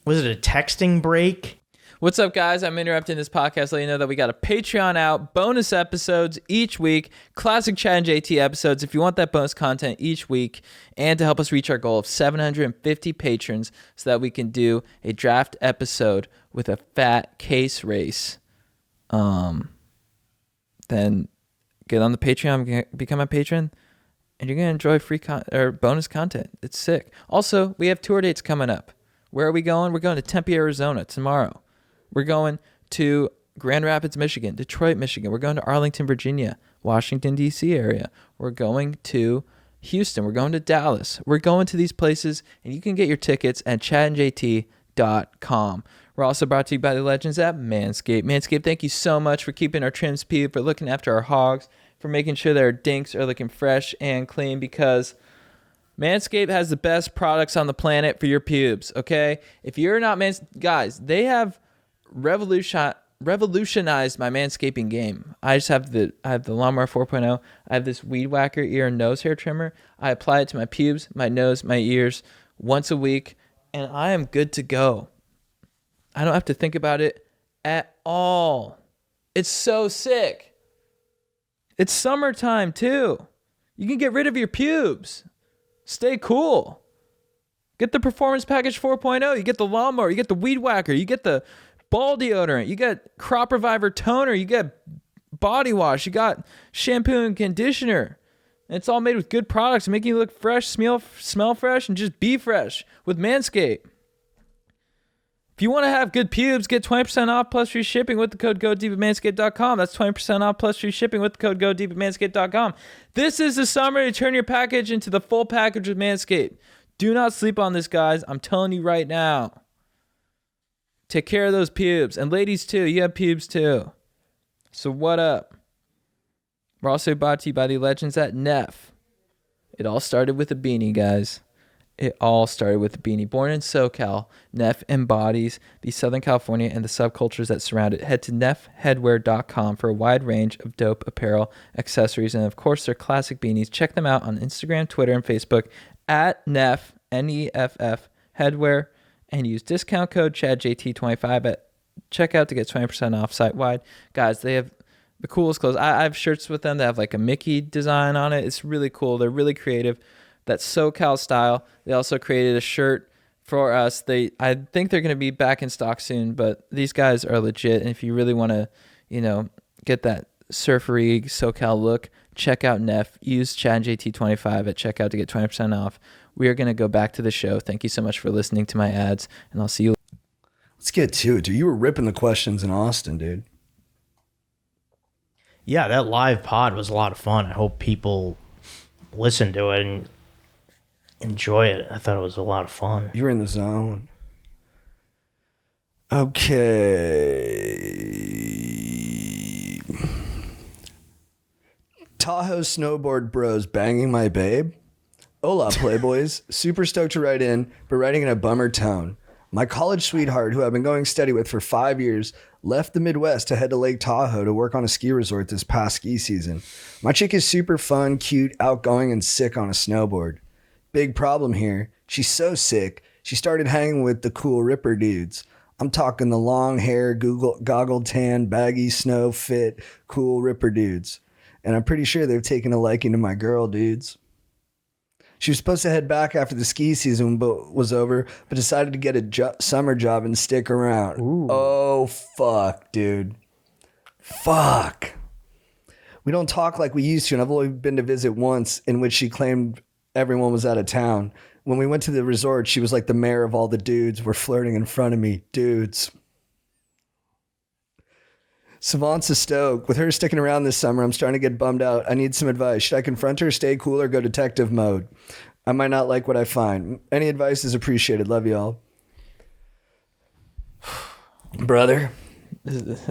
Speaker 4: Was it a texting break?
Speaker 1: What's up, guys? I'm interrupting this podcast to let you know that we got a Patreon out, bonus episodes each week, classic Chad and JT episodes if you want that bonus content each week, and to help us reach our goal of 750 patrons so that we can do a draft episode with a fat case race. Then get on the Patreon, become a patron, and you're going to enjoy free or bonus content. It's sick. Also, we have tour dates coming up. Where are we going? We're going to Tempe, Arizona tomorrow. We're going to Grand Rapids, Michigan, Detroit, Michigan. We're going to Arlington, Virginia, Washington, D.C. area. We're going to Houston. We're going to Dallas. We're going to these places, and you can get your tickets at chadandjt.com. We're also brought to you by the legends at Manscaped. Manscaped, thank you so much for keeping our trims peeled, for looking after our hogs, for making sure that our dinks are looking fresh and clean, because Manscaped has the best products on the planet for your pubes, okay? If you're not guys, they have revolutionized my manscaping game. I have the Lawnmower 4.0. I have this Weed Whacker ear and nose hair trimmer. I apply it to my pubes, my nose, my ears once a week, and I am good to go. I don't have to think about it at all. It's so sick. It's summertime too. You can get rid of your pubes. Stay cool. Get the Performance Package 4.0. You get the lawnmower. You get the Weed Whacker. You get the ball deodorant. You get Crop Reviver toner. You get body wash. You got shampoo and conditioner. And it's all made with good products, making you look fresh, smell fresh, and just be fresh with Manscaped. If you want to have good pubes, get 20% off plus free shipping with the code GODEEP at manscaped.com. That's 20% off plus free shipping with the code GODEEP at manscaped.com. This is the summer to turn your package into the full package with Manscaped. Do not sleep on this, guys. I'm telling you right now. Take care of those pubes. And ladies, too. You have pubes, too. So what up? We're also brought to you by the legends at Neff. It all started with a beanie, guys. It all started with a beanie. Born in SoCal, Neff embodies the Southern California and the subcultures that surround it. Head to neffheadwear.com for a wide range of dope apparel, accessories, and of course their classic beanies. Check them out on Instagram, Twitter, and Facebook at Neff, N-E-F-F, Headwear, and use discount code ChadJT25 at checkout to get 20% off site-wide. Guys, they have the coolest clothes. I have shirts with them that have like a Mickey design on it. It's really cool. They're really creative. That SoCal style. They also created a shirt for us. I think they're going to be back in stock soon, but these guys are legit. And if you really want to, get that surfery SoCal look, check out Neff. Use ChadJT25 at checkout to get 20% off. We are going to go back to the show. Thank you so much for listening to my ads, and I'll see you.
Speaker 3: Let's get to it, dude. You were ripping the questions in Austin, dude.
Speaker 4: Yeah, that live pod was a lot of fun. I hope people listen to it and enjoy it. I thought it was a lot of fun.
Speaker 3: You were in the zone. Okay. Tahoe snowboard bros banging my babe. Hola, playboys. Super stoked to write in, but writing in a bummer tone. My college sweetheart, who I've been going steady with for 5 years, left the Midwest to head to Lake Tahoe to work on a ski resort this past ski season. My chick is super fun, cute, outgoing, and sick on a snowboard. Big problem here. She's so sick, she started hanging with the cool Ripper dudes. I'm talking the long hair, goggled tan, baggy, snow fit, cool Ripper dudes. And I'm pretty sure they've taken a liking to my girl dudes. She was supposed to head back after the ski season was over, but decided to get a summer job and stick around. Ooh. Oh, fuck, dude. Fuck. We don't talk like we used to, and I've only been to visit once, in which she claimed everyone was out of town. When we went to the resort, she was like the mayor of all the dudes were flirting in front of me. Dudes. Savant's a stoke. With her sticking around this summer, I'm starting to get bummed out. I need some advice. Should I confront her, stay cool, or go detective mode? I might not like what I find. Any advice is appreciated. Love y'all. Brother,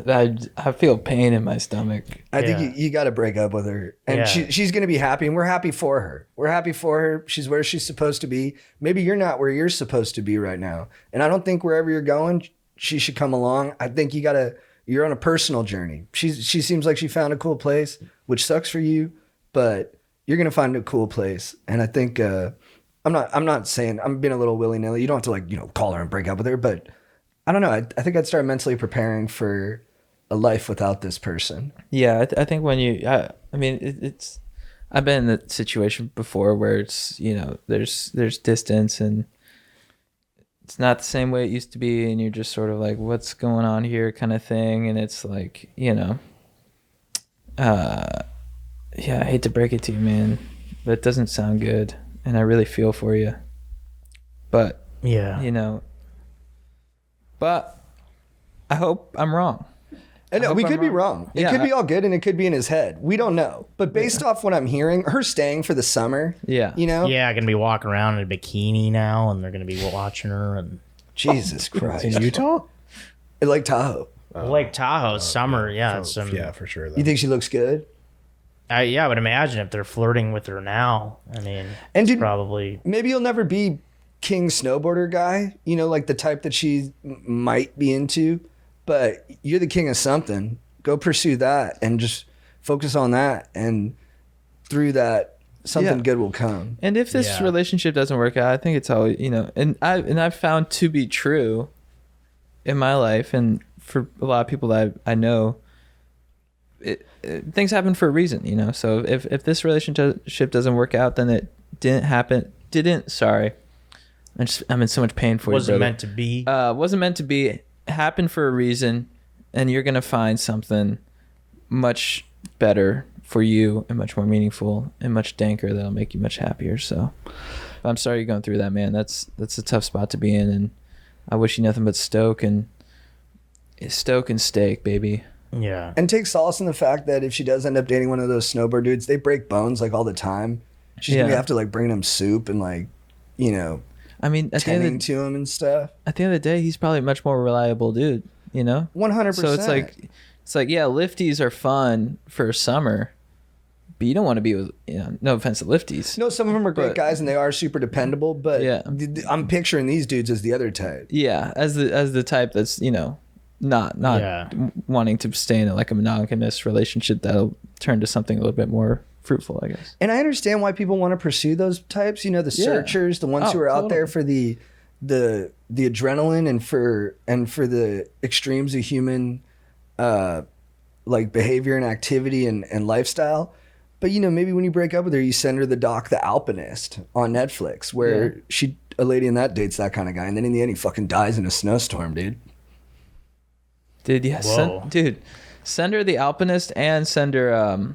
Speaker 1: I feel pain in my stomach.
Speaker 3: I think you got to break up with her. And she's going to be happy, and we're happy for her. We're happy for her. She's where she's supposed to be. Maybe you're not where you're supposed to be right now. And I don't think wherever you're going, she should come along. I think you're on a personal journey. She seems like she found a cool place, which sucks for you, but you're going to find a cool place. And I think, I'm not saying, I'm being a little willy-nilly. You don't have to call her and break up with her, but I don't know. I think I'd start mentally preparing for a life without this person.
Speaker 1: Yeah, I think when I mean, it's. I've been in that situation before where it's there's distance and it's not the same way it used to be, and you're just sort of like, what's going on here, kind of thing, and it's like I hate to break it to you, man, but it doesn't sound good, and I really feel for you, but But I hope I'm wrong.
Speaker 3: And we could be wrong. It could be all good, and it could be in his head. We don't know. But based off what I'm hearing, her staying for the summer.
Speaker 1: Yeah.
Speaker 4: Yeah, gonna be walking around in a bikini now, and they're gonna be watching her. And
Speaker 3: Jesus Christ.
Speaker 6: In Utah?
Speaker 3: Lake Tahoe.
Speaker 4: Lake Tahoe, summer. Yeah,
Speaker 6: Yeah, for sure. Though.
Speaker 3: You think she looks good?
Speaker 4: I would imagine if they're flirting with her now. I mean,
Speaker 3: and
Speaker 4: probably.
Speaker 3: Maybe you'll never be king snowboarder guy, like the type that she might be into, but you're the king of something. Go pursue that and just focus on that, and through that something good will come.
Speaker 1: And if this relationship doesn't work out, I think it's always and I've found to be true in my life, and for a lot of people that I know, things happen for a reason, so if this relationship doesn't work out, then it sorry, I'm in so much pain for you, brother.
Speaker 4: Wasn't meant to be.
Speaker 1: Wasn't meant to be. Happened for a reason, and you're gonna find something much better for you, and much more meaningful, and much danker that'll make you much happier. So, I'm sorry you're going through that, man. That's a tough spot to be in, and I wish you nothing but stoke and steak, baby.
Speaker 4: Yeah.
Speaker 3: And take solace in the fact that if she does end up dating one of those snowboard dudes, they break bones all the time. She's gonna have to bring them soup and
Speaker 1: I mean,
Speaker 3: tending to him and stuff.
Speaker 1: At the end of the day, he's probably a much more reliable dude,
Speaker 3: 100%.
Speaker 1: So it's like, yeah, lifties are fun for summer, but you don't want to be with, no offense to lifties.
Speaker 3: No, some of them are great guys and they are super dependable, but I'm picturing these dudes as the other type.
Speaker 1: Yeah, as the type that's, not wanting to stay in a monogamous relationship that'll turn to something a little bit more fruitful, I guess.
Speaker 3: And I understand why people want to pursue those types, the searchers, the ones who are out there for the adrenaline and for the extremes of human behavior and activity and lifestyle. But maybe when you break up with her, you send her the doc The Alpinist on Netflix, where a lady in that dates that kind of guy, and then in the end he fucking dies in a snowstorm, dude.
Speaker 1: Dude, yeah, send her The Alpinist and send her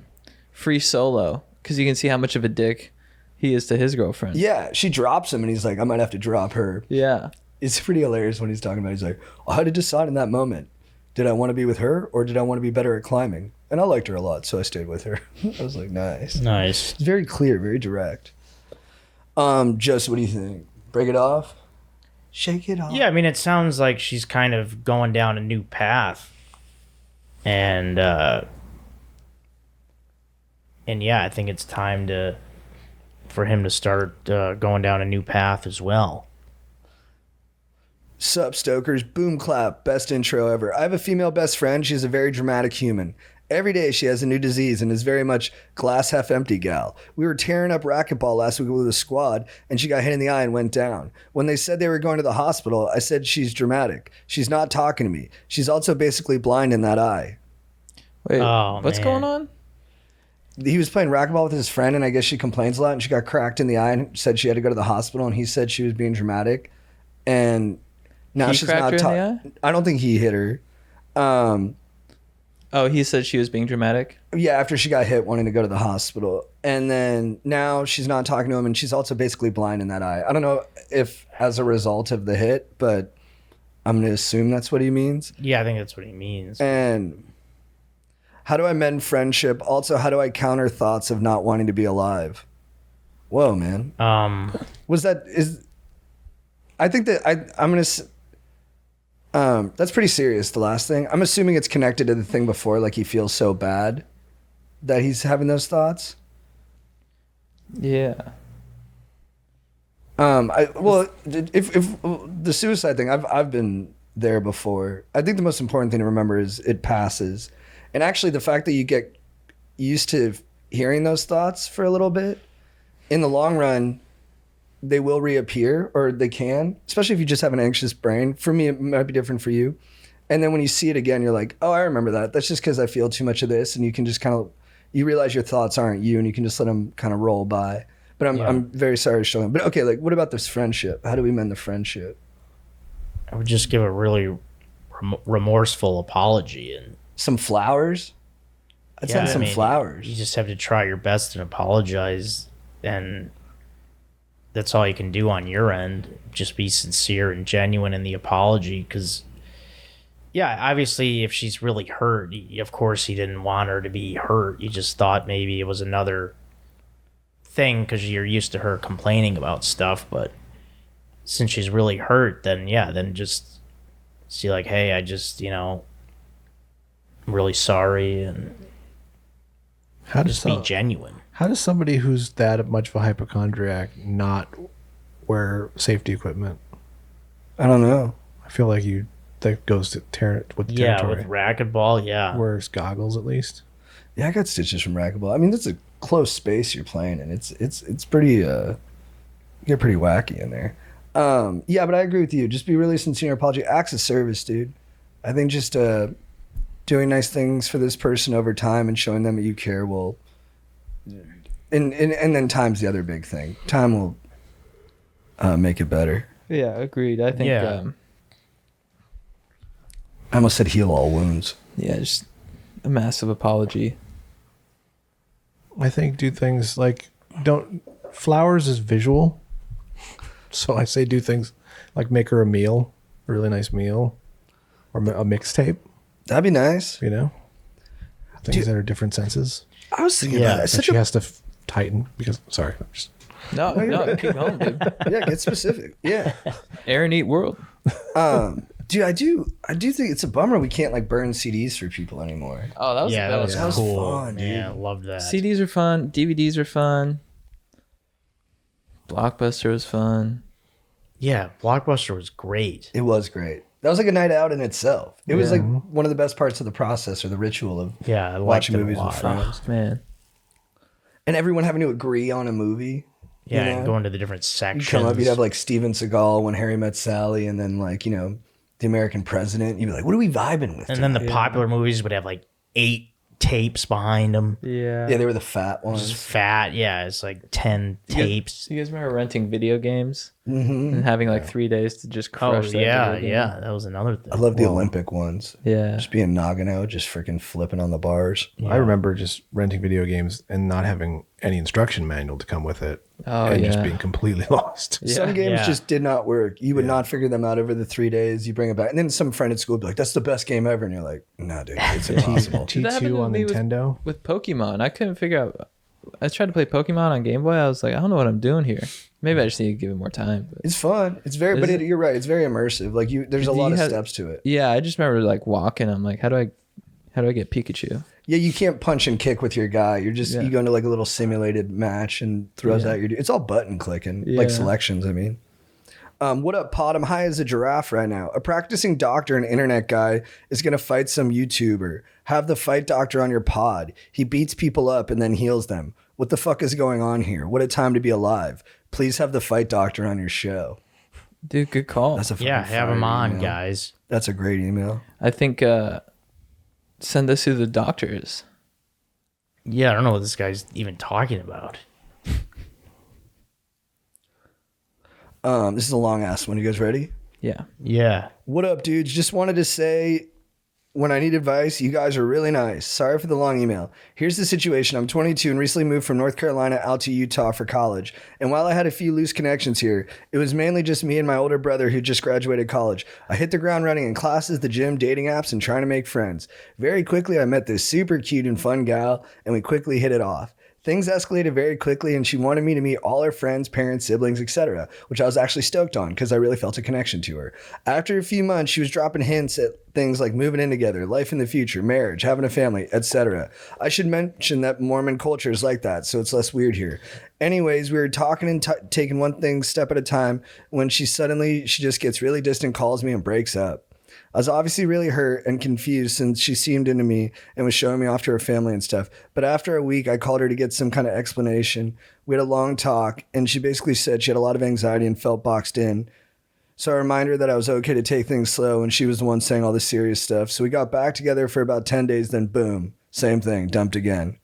Speaker 1: Free Solo, because you can see how much of a dick he is to his girlfriend.
Speaker 3: Yeah, she drops him and he's like, I might have to drop her.
Speaker 1: Yeah.
Speaker 3: It's pretty hilarious when he's talking about it. He's like, I had to decide in that moment. Did I want to be with her or did I want to be better at climbing? And I liked her a lot, so I stayed with her. I was like, nice.
Speaker 4: Nice.
Speaker 3: It's very clear, very direct. Just what do you think? Break it off? Shake it off?
Speaker 4: Yeah, I mean, it sounds like she's kind of going down a new path. And yeah, I think it's time for him to start going down a new path as well.
Speaker 3: Sup, Stokers. Boom clap. Best intro ever. I have a female best friend. She's a very dramatic human. Every day she has a new disease and is very much glass half empty gal. We were tearing up racquetball last week with a squad and she got hit in the eye and went down. When they said they were going to the hospital, I said she's dramatic. She's not talking to me. She's also basically blind in that eye.
Speaker 1: Wait, what's going on?
Speaker 3: He was playing racquetball with his friend, and I guess she complains a lot, and she got cracked in the eye and said she had to go to the hospital, and he said she was being dramatic. And now she's not talking. I don't think he hit her.
Speaker 1: He said she was being dramatic?
Speaker 3: Yeah, after she got hit wanting to go to the hospital. And then now she's not talking to him, and she's also basically blind in that eye. I don't know if as a result of the hit, but I'm going to assume that's what he means.
Speaker 4: Yeah, I think that's what he means.
Speaker 3: And how do I mend friendship? Also, how do I counter thoughts of not wanting to be alive? Whoa, man. Was that is? I think that I'm gonna. That's pretty serious. The last thing. I'm assuming it's connected to the thing before. Like he feels so bad that he's having those thoughts.
Speaker 1: Yeah.
Speaker 3: If the suicide thing, I've been there before. I think the most important thing to remember is it passes, and actually the fact that you get used to hearing those thoughts for a little bit, in the long run, they will reappear, or they can, especially if you just have an anxious brain. For me, it might be different for you. And then when you see it again, you're like, oh, I remember that. That's just because I feel too much of this, and you can just kind of, you realize your thoughts aren't you, and you can just let them kind of roll by. But I'm very sorry to show him. But okay, like, what about this friendship? How do we mend the friendship?
Speaker 4: I would just give a really remorseful apology and
Speaker 3: Some flowers? I'd send some flowers.
Speaker 4: You just have to try your best and apologize, and that's all you can do on your end. Just be sincere and genuine in the apology, because obviously if she's really hurt, of course he didn't want her to be hurt. You just thought maybe it was another thing because you're used to her complaining about stuff. But since she's really hurt, then just see like, hey, I just, I'm really sorry, and
Speaker 6: How does
Speaker 4: just be genuine.
Speaker 6: How does somebody who's that much of a hypochondriac not wear safety equipment?
Speaker 3: I don't know.
Speaker 6: I feel like that goes to with the territory.
Speaker 4: With racquetball,
Speaker 6: Wears goggles at least.
Speaker 3: Yeah, I got stitches from racquetball. I mean, that's a close space you're playing in. It's pretty you get pretty wacky in there. Yeah, but I agree with you. Just be really sincere and apology. Acts of service, dude. I think just doing nice things for this person over time and showing them that you care will, and then time's the other big thing. Time will make it better.
Speaker 1: Yeah, agreed. I think.
Speaker 3: I almost said heal all wounds.
Speaker 1: Yeah, just a massive apology.
Speaker 6: I think do things like flowers is visual. So I say do things like make her a meal, a really nice meal, or a mixtape.
Speaker 3: That'd be nice.
Speaker 6: Things that are different senses.
Speaker 3: I was thinking about that.
Speaker 6: And she has to tighten because, sorry.
Speaker 1: No, keep going, dude.
Speaker 3: Yeah, get specific. Yeah.
Speaker 1: Air and eat world.
Speaker 3: Dude, I do think it's a bummer we can't like burn CDs for people anymore.
Speaker 1: Oh, that was
Speaker 4: that was cool.
Speaker 3: Fun, dude.
Speaker 4: Yeah, I loved that.
Speaker 1: CDs are fun. DVDs are fun. Blockbuster was fun.
Speaker 4: Yeah, Blockbuster was great.
Speaker 3: It was great. That was like a night out in itself. It was like one of the best parts of the process or the ritual of
Speaker 4: I
Speaker 3: watching
Speaker 4: liked it a
Speaker 3: movies with
Speaker 4: lot.
Speaker 3: friends.
Speaker 1: Oh, man.
Speaker 3: And everyone having to agree on a movie.
Speaker 4: Yeah,
Speaker 3: you know?
Speaker 4: and going to the different
Speaker 3: You'd
Speaker 4: sections.
Speaker 3: come up, you'd have like Steven Seagal, When Harry Met Sally, and then like, The American President. You'd be like, what are we vibing with?
Speaker 4: And then the popular movies would have like 8 tapes behind them.
Speaker 1: Yeah.
Speaker 3: Yeah, they were the fat ones.
Speaker 4: Just fat. Yeah, it's like 10 tapes.
Speaker 1: You guys remember renting video games and having like 3 days to just
Speaker 4: Oh,
Speaker 1: crush that
Speaker 4: yeah,
Speaker 1: video game?
Speaker 4: yeah. That was another thing.
Speaker 3: I love the Olympic ones.
Speaker 1: Yeah.
Speaker 3: Just being Nagano, just freaking flipping on the bars.
Speaker 6: I remember just renting video games and not having any instruction manual to come with it.
Speaker 1: Oh,
Speaker 6: and
Speaker 1: yeah.
Speaker 6: just being completely lost.
Speaker 3: Some games
Speaker 4: Yeah.
Speaker 3: just did not work. You would not figure them out over the 3 days. You bring it back. And then some friend at school would be like, that's the best game ever. And you're like, no, dude, it's impossible.
Speaker 1: That happened
Speaker 6: T2
Speaker 1: to
Speaker 6: on
Speaker 1: me
Speaker 6: Nintendo.
Speaker 1: With Pokemon. I couldn't figure out. I tried to play Pokemon on Game Boy. I was like, I don't know what I'm doing here. Maybe I just need to give it more time. But
Speaker 3: It's fun. It's very, but you're right. It's very immersive. Like there's a lot of steps to it.
Speaker 1: yeah, I just remember like walking. I'm like, how do I get Pikachu?
Speaker 3: Yeah, you can't punch and kick with your guy. You're just you go into like a little simulated match and throws out your. It's all button clicking, like
Speaker 1: Yeah.
Speaker 3: selections. I mean, what up, Pod? I'm high as a giraffe right now. A practicing doctor and internet guy is gonna fight some YouTuber. Have the fight doctor on your pod. He beats people up and then heals them. What the fuck is going on here? What a time to be alive. Please have the fight doctor on your show.
Speaker 1: Dude, good call.
Speaker 3: That's a fucking
Speaker 4: have them
Speaker 3: fire
Speaker 4: on,
Speaker 3: email.
Speaker 4: guys.
Speaker 3: That's a great email.
Speaker 1: I think send this to the doctors.
Speaker 4: Yeah, I don't know what this guy's even talking about.
Speaker 3: This is a long ass one. You guys ready?
Speaker 1: Yeah.
Speaker 4: Yeah.
Speaker 3: What up, dudes? Just wanted to say, when I need advice, you guys are really nice. Sorry for the long email. Here's the situation. I'm 22 and recently moved from North Carolina out to Utah for college. And while I had a few loose connections here, it was mainly just me and my older brother who just graduated college. I hit the ground running in classes, the gym, dating apps, and trying to make friends. Very quickly, I met this super cute and fun gal, and we quickly hit it off. Things escalated very quickly, and she wanted me to meet all her friends, parents, siblings, etc., which I was actually stoked on because I really felt a connection to her. After a few months, she was dropping hints at things like moving in together, life in the future, marriage, having a family, etc. I should mention that Mormon culture is like that, so it's less weird here. Anyways, we were talking and taking one thing step at a time when she just gets really distant, calls me, and breaks up. I was obviously really hurt and confused since she seemed into me and was showing me off to her family and stuff. But after a week, I called her to get some kind of explanation. We had a long talk, and she basically said she had a lot of anxiety and felt boxed in. So I reminded her that I was okay to take things slow, and she was the one saying all the serious stuff. So we got back together for about 10 days, then boom, same thing, dumped again.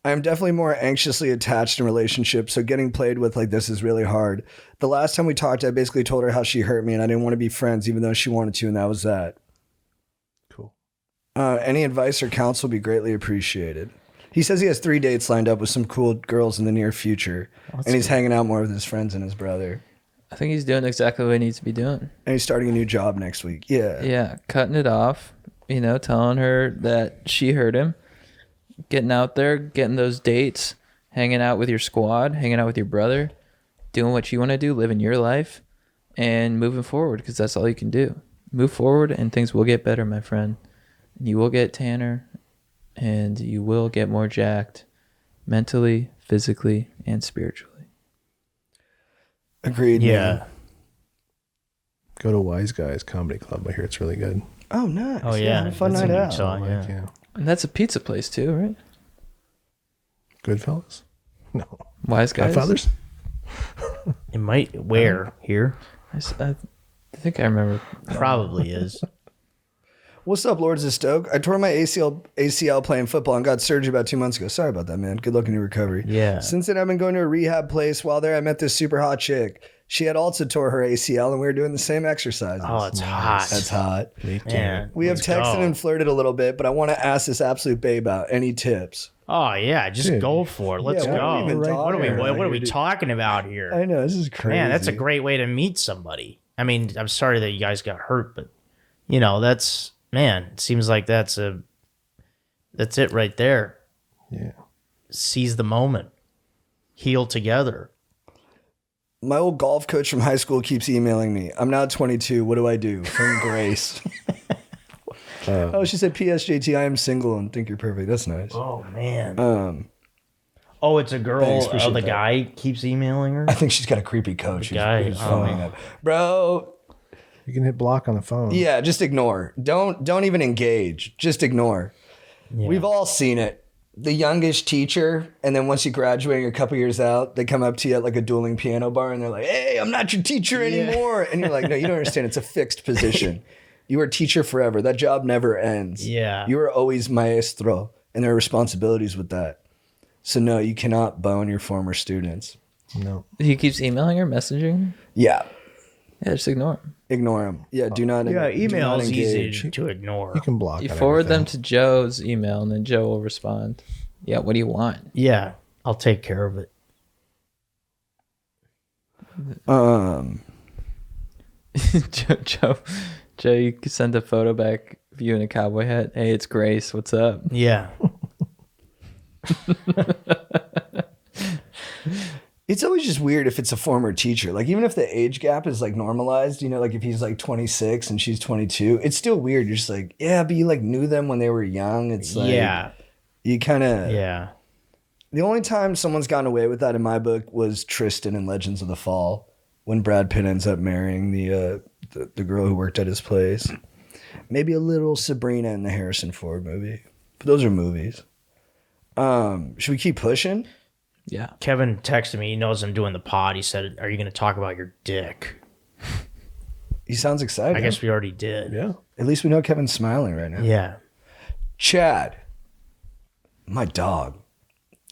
Speaker 3: I am definitely more anxiously attached in relationships, so getting played with like this is really hard. The last time we talked, I basically told her how she hurt me and I didn't want to be friends even though she wanted to, and that was that.
Speaker 6: Cool.
Speaker 3: Any advice or counsel would be greatly appreciated. He says he has 3 dates lined up with some cool girls in the near future, and he's hanging out more with his friends and his brother.
Speaker 1: I think he's doing exactly what he needs to be doing.
Speaker 3: And he's starting a new job next week. Yeah.
Speaker 1: Yeah, cutting it off, telling her that she hurt him. Getting out there, getting those dates, hanging out with your squad, hanging out with your brother, doing what you want to do, living your life, and moving forward, because that's all you can do. Move forward, and things will get better, my friend. You will get tanner, and you will get more jacked mentally, physically, and spiritually.
Speaker 3: Agreed.
Speaker 4: Yeah.
Speaker 3: Man.
Speaker 6: Go to Wise Guys Comedy Club. I hear it's really good.
Speaker 3: Oh, nice.
Speaker 4: Oh, yeah.
Speaker 3: Fun
Speaker 4: That's
Speaker 3: night
Speaker 4: in
Speaker 3: out.
Speaker 4: Utah, yeah.
Speaker 6: Yeah.
Speaker 1: And that's a pizza place, too, right?
Speaker 6: Goodfellas? No.
Speaker 1: Wise Guys?
Speaker 6: Godfathers?
Speaker 4: It might. Where? Here?
Speaker 1: I think I remember.
Speaker 4: Probably is.
Speaker 3: What's up, Lords of Stoke? I tore my ACL playing football and got surgery about 2 months ago. Sorry about that, man. Good luck in your recovery.
Speaker 4: Yeah.
Speaker 3: Since then, I've been going to a rehab place. While there, I met this super hot chick. She had also tore her ACL, and we were doing the same exercises.
Speaker 4: Oh, it's hot.
Speaker 3: That's hot.
Speaker 4: Man.
Speaker 3: We have
Speaker 4: let's
Speaker 3: texted
Speaker 4: go.
Speaker 3: and flirted a little bit, but I want to ask this absolute babe out. Any tips?
Speaker 4: Oh, yeah. Just
Speaker 6: Dude.
Speaker 4: go for it. Let's
Speaker 3: Yeah, what are we
Speaker 4: go.
Speaker 3: even
Speaker 4: What are we,
Speaker 3: talking about
Speaker 4: what are we
Speaker 3: here, dude?
Speaker 4: talking about here?
Speaker 3: I know, this is crazy.
Speaker 4: Man, that's a great way to meet somebody. I mean, I'm sorry that you guys got hurt, but that's, man, it seems like that's it right there.
Speaker 6: Yeah.
Speaker 4: Seize the moment. Heal together.
Speaker 3: My old golf coach from high school keeps emailing me. I'm now 22. What do I do? From Grace. Oh, she said, P.S. JT, I am single and think you're perfect. That's nice.
Speaker 4: Oh, man.
Speaker 3: Um,
Speaker 4: it's a girl.
Speaker 3: thanks,
Speaker 4: Oh,
Speaker 3: appreciate
Speaker 4: the
Speaker 3: that.
Speaker 4: guy keeps emailing her?
Speaker 3: I think she's got a creepy coach.
Speaker 4: The guy,
Speaker 3: who's phoning up. Bro,
Speaker 6: You can hit block on the phone.
Speaker 3: yeah, just ignore. Don't even engage. Just ignore.
Speaker 4: Yeah.
Speaker 3: We've all seen it. The youngest teacher, and then once you graduate a couple years out, they come up to you at like a dueling piano bar and they're like, hey, I'm not your teacher anymore. And you're like, no, you don't understand. It's a fixed position. You are a teacher forever. That job never ends.
Speaker 4: Yeah.
Speaker 3: You are always maestro, and there are responsibilities with that. So no, you cannot bone your former students.
Speaker 6: No.
Speaker 1: He keeps emailing her, messaging.
Speaker 3: Yeah.
Speaker 1: Yeah, just ignore him.
Speaker 3: Ignore them. Yeah, do not
Speaker 4: Yeah,
Speaker 3: do
Speaker 4: email
Speaker 3: not
Speaker 4: is
Speaker 3: engage.
Speaker 4: easy to ignore.
Speaker 6: You can block
Speaker 1: You
Speaker 6: on
Speaker 1: forward them
Speaker 6: everything.
Speaker 1: to Joe's email, and then Joe will respond. Yeah, what do you want?
Speaker 4: Yeah, I'll take care of it.
Speaker 1: Joe, you can send a photo back of you in a cowboy hat. Hey, it's Grace. What's up?
Speaker 4: Yeah.
Speaker 3: It's always just weird if it's a former teacher. Like, even if the age gap is like normalized, like if he's like 26 and she's 22, it's still weird. You're just like, yeah, but you like knew them when they were young. It's like,
Speaker 4: Yeah.
Speaker 3: you kind of,
Speaker 4: Yeah.
Speaker 3: The only time someone's gotten away with that in my book was Tristan in Legends of the Fall, when Brad Pitt ends up marrying the girl who worked at his place. Maybe a little Sabrina in the Harrison Ford movie. But those are movies. Should we keep pushing?
Speaker 1: Yeah.
Speaker 4: Kevin texted me. He knows I'm doing the pod. He said, are you going to talk about your dick?
Speaker 3: He sounds excited.
Speaker 4: I guess we already did.
Speaker 6: Yeah.
Speaker 3: At least we know Kevin's smiling right now.
Speaker 4: Yeah.
Speaker 3: Chad, my dog.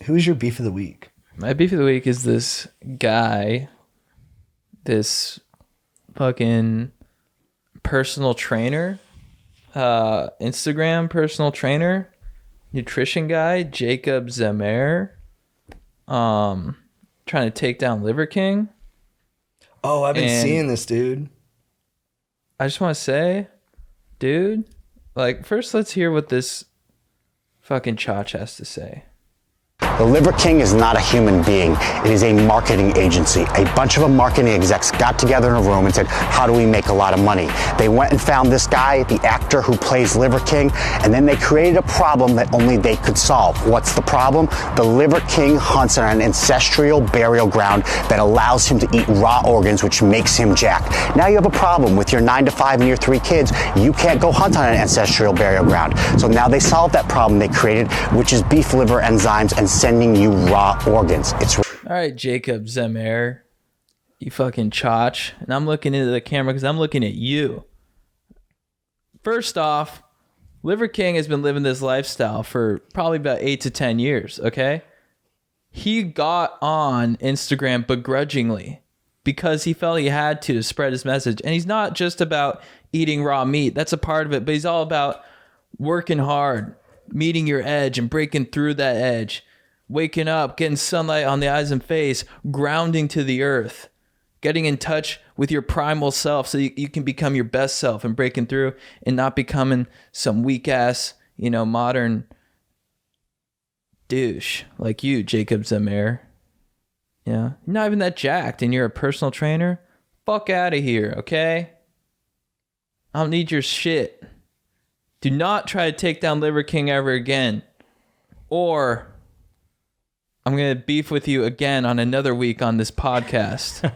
Speaker 3: Who's your beef of the week?
Speaker 1: My beef of the week is this guy, this fucking personal trainer, Instagram personal trainer, nutrition guy, Jacob Zamer, trying to take down Liver King.
Speaker 3: Oh, I've been
Speaker 1: And-
Speaker 3: seeing this, dude.
Speaker 1: I just want to say, dude, like, first let's hear what this fucking Chach has to say.
Speaker 7: The Liver King is not a human being. It is a marketing agency. A bunch of marketing execs got together in a room and said, how do we make a lot of money? They went and found this guy, the actor who plays Liver King, and then they created a problem that only they could solve. What's the problem? The Liver King hunts on an ancestral burial ground that allows him to eat raw organs, which makes him jacked. Now you have a problem with your 9 to 5 and your 3 kids. You can't go hunt on an ancestral burial ground. So now they solved that problem they created, which is beef liver enzymes and sending you raw organs. It's
Speaker 1: All right, Jacob Zemmer, you fucking chotch. And I'm looking into the camera because I'm looking at you. First off, Liver King has been living this lifestyle for probably about 8 to 10 years, okay? He got on Instagram begrudgingly because he felt he had to spread his message. And he's not just about eating raw meat. That's a part of it. But he's all about working hard, meeting your edge and breaking through that edge, waking up, getting sunlight on the eyes and face, grounding to the earth, getting in touch with your primal self so you can become your best self and breaking through and not becoming some weak ass, modern douche like you, Jacob Zemmer. Yeah. You're not even that jacked and you're a personal trainer. Fuck out of here, okay? I don't need your shit. Do not try to take down Liver King ever again. Or I'm going to beef with you again on another week on this podcast.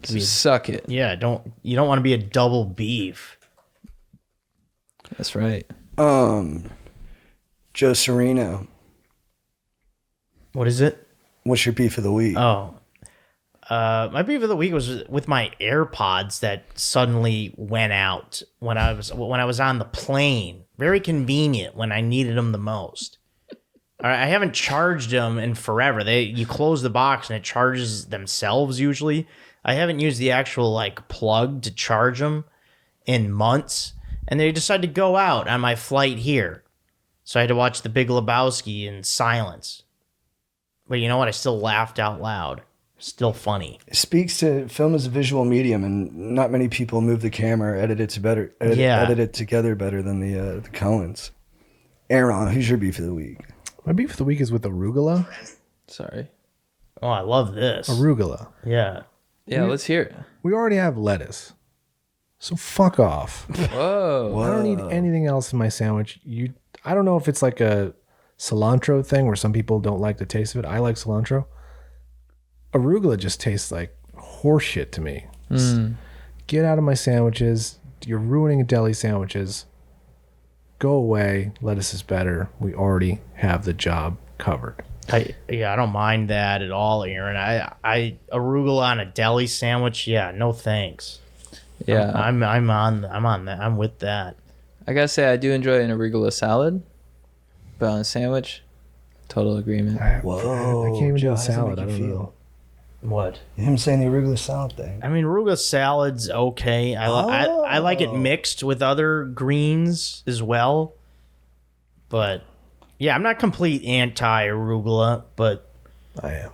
Speaker 1: So suck it.
Speaker 4: Yeah, you don't want to be a double beef.
Speaker 1: That's right.
Speaker 3: Joe Sereno,
Speaker 4: What is it?
Speaker 3: what's your beef of the week?
Speaker 4: Oh. My beef of the week was with my AirPods that suddenly went out when I was on the plane. Very convenient when I needed them the most. I haven't charged them in forever. You close the box and it charges themselves usually. I haven't used the actual plug to charge them in months, and they decided to go out on my flight here. So I had to watch The Big Lebowski in silence. But you know what? I still laughed out loud. Still funny.
Speaker 3: It speaks to film as a visual medium, and not many people move the camera, edit it together better than the Coens. Aaron, who's your beef of the week?
Speaker 6: My beef of the week is with arugula.
Speaker 1: Sorry.
Speaker 4: Oh, I love this.
Speaker 6: Arugula.
Speaker 4: Yeah.
Speaker 1: Yeah, let's hear it.
Speaker 6: We already have lettuce. So fuck off.
Speaker 1: Whoa.
Speaker 6: I don't need anything else in my sandwich. I don't know if it's like a cilantro thing where some people don't like the taste of it. I like cilantro. Arugula just tastes like horseshit to me. Get out of my sandwiches. You're ruining deli sandwiches. Go away. Lettuce is better. We already have the job covered.
Speaker 4: I don't mind that at all, Aaron. I arugula on a deli sandwich. Yeah, no thanks.
Speaker 1: Yeah.
Speaker 4: I'm on that. I'm with that.
Speaker 1: I gotta say, I do enjoy an arugula salad, but on a sandwich, total agreement.
Speaker 3: Whoa.
Speaker 6: I can't even do
Speaker 3: Joe,
Speaker 6: a
Speaker 3: how does that
Speaker 6: salad.
Speaker 3: make
Speaker 6: I
Speaker 3: you
Speaker 6: don't
Speaker 3: feel?
Speaker 6: know.
Speaker 4: What?
Speaker 3: Him saying the arugula salad thing.
Speaker 4: I mean, arugula salad's okay. I like it mixed with other greens as well. But yeah, I'm not complete anti-arugula, but
Speaker 6: I am.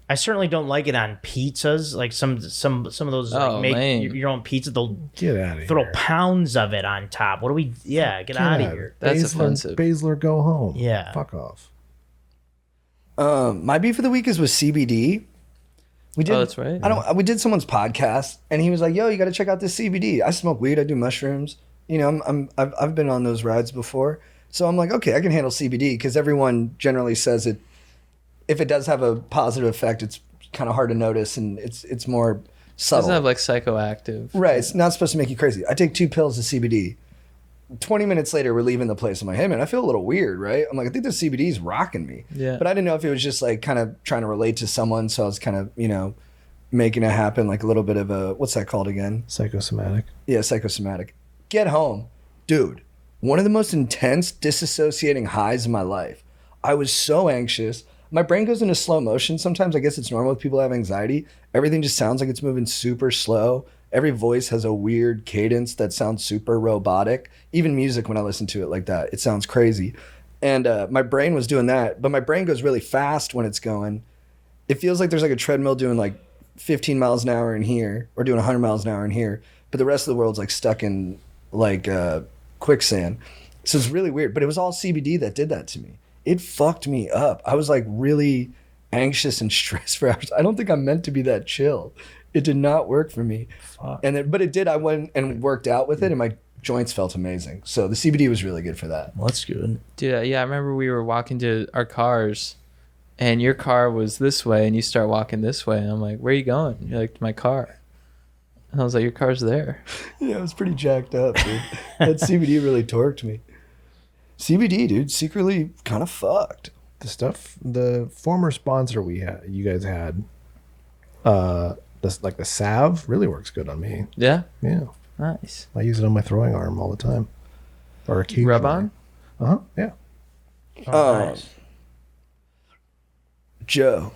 Speaker 4: I certainly don't like it on pizzas. Like some of those make
Speaker 1: man.
Speaker 4: your own pizza. They'll
Speaker 6: Get out of here.
Speaker 4: throw pounds of it on top. What do we? Yeah, get out of here.
Speaker 1: That's
Speaker 6: Baszler,
Speaker 1: offensive.
Speaker 6: Baszler, go home.
Speaker 4: Yeah.
Speaker 6: Fuck off.
Speaker 3: My beef of the week is with CBD. We did.
Speaker 1: Oh, that's right.
Speaker 3: We did someone's podcast, and he was like, "Yo, you got to check out this CBD." I smoke weed. I do mushrooms. I've been on those rides before, so I'm like, okay, I can handle CBD because everyone generally says it. If it does have a positive effect, it's kind of hard to notice, and it's more subtle.
Speaker 1: Doesn't have psychoactive.
Speaker 3: Right. It's not supposed to make you crazy. I take 2 pills of CBD. 20 minutes later, we're leaving the place. I'm like, hey, man, I feel a little weird, right? I'm like, I think the CBD is rocking me.
Speaker 1: Yeah.
Speaker 3: But I didn't know if it was just kind of trying to relate to someone. So I was kind of, making it happen, like a little bit of a, what's that called again?
Speaker 6: Psychosomatic.
Speaker 3: Yeah, psychosomatic. Get home. Dude, one of the most intense disassociating highs of my life. I was so anxious. My brain goes into slow motion. Sometimes I guess it's normal with people who have anxiety. Everything just sounds like it's moving super slow. Every voice has a weird cadence that sounds super robotic. Even music, when I listen to it like that, it sounds crazy. And my brain was doing that, but my brain goes really fast when it's going. It feels like there's a treadmill doing 15 miles an hour in here, or doing 100 miles an hour in here, but the rest of the world's stuck in quicksand. So it's really weird, but it was all CBD that did that to me. it fucked me up. I was like really anxious and stressed for hours. I don't think I'm meant to be that chill. It did not work for me. But it did. I went and worked out with it, and my joints felt amazing. So the CBD was really good for that.
Speaker 4: Well, that's good.
Speaker 1: Dude, yeah, I remember we were walking to our cars, and your car was this way, and you start walking this way, and I'm like, "Where are you going?" You're like, "To my car." And I was like, "Your car's there."
Speaker 3: Yeah, it was pretty jacked up, dude. That CBD really torqued me. CBD, dude, secretly kind of fucked.
Speaker 6: The former sponsor you guys had, like the salve really works good on me.
Speaker 1: Yeah,
Speaker 6: Yeah,
Speaker 1: nice.
Speaker 6: I use it on my throwing arm all the time. Or occasionally.
Speaker 1: Rub on.
Speaker 6: Yeah.
Speaker 4: Nice.
Speaker 3: Joe,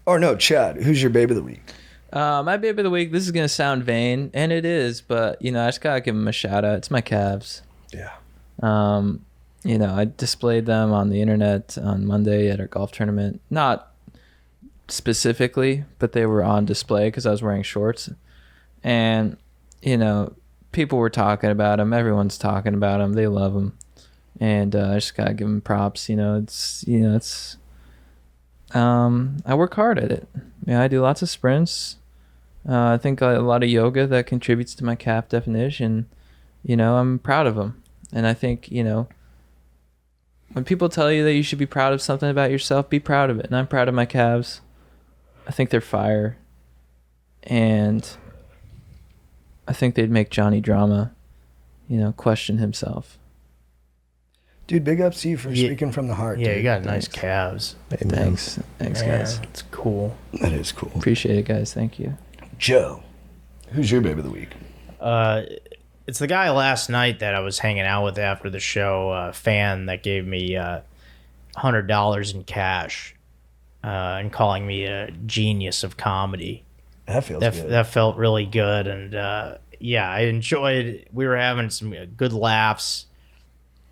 Speaker 3: or no, Chad. Who's your babe of the week?
Speaker 1: My baby of the week. This is gonna sound vain, and it is, but I just gotta give them a shout out. It's my calves.
Speaker 6: Yeah.
Speaker 1: I displayed them on the internet on Monday at our golf tournament. Not specifically, but they were on display because I was wearing shorts, and people were talking about them. Everyone's talking about them. They love them, and I just gotta give them props. I work hard at it. I do lots of sprints. I think a lot of yoga that contributes to my calf definition. I'm proud of them, and I think when people tell you that you should be proud of something about yourself, be proud of it. And I'm proud of my calves. I think they're fire. And I think they'd make Johnny Drama, question himself.
Speaker 3: Dude, big ups to you for speaking from the heart.
Speaker 4: Yeah,
Speaker 3: dude.
Speaker 4: you got nice calves.
Speaker 1: Thanks. Thanks, guys.
Speaker 4: It's cool.
Speaker 3: That is cool.
Speaker 1: Appreciate it, guys. Thank you.
Speaker 3: Joe, who's your babe of the week?
Speaker 4: It's the guy last night that I was hanging out with after the show, a fan that gave me $100 in cash and calling me a genius of comedy.
Speaker 3: That feels good.
Speaker 4: That felt really good. And I enjoyed. We were having some good laughs.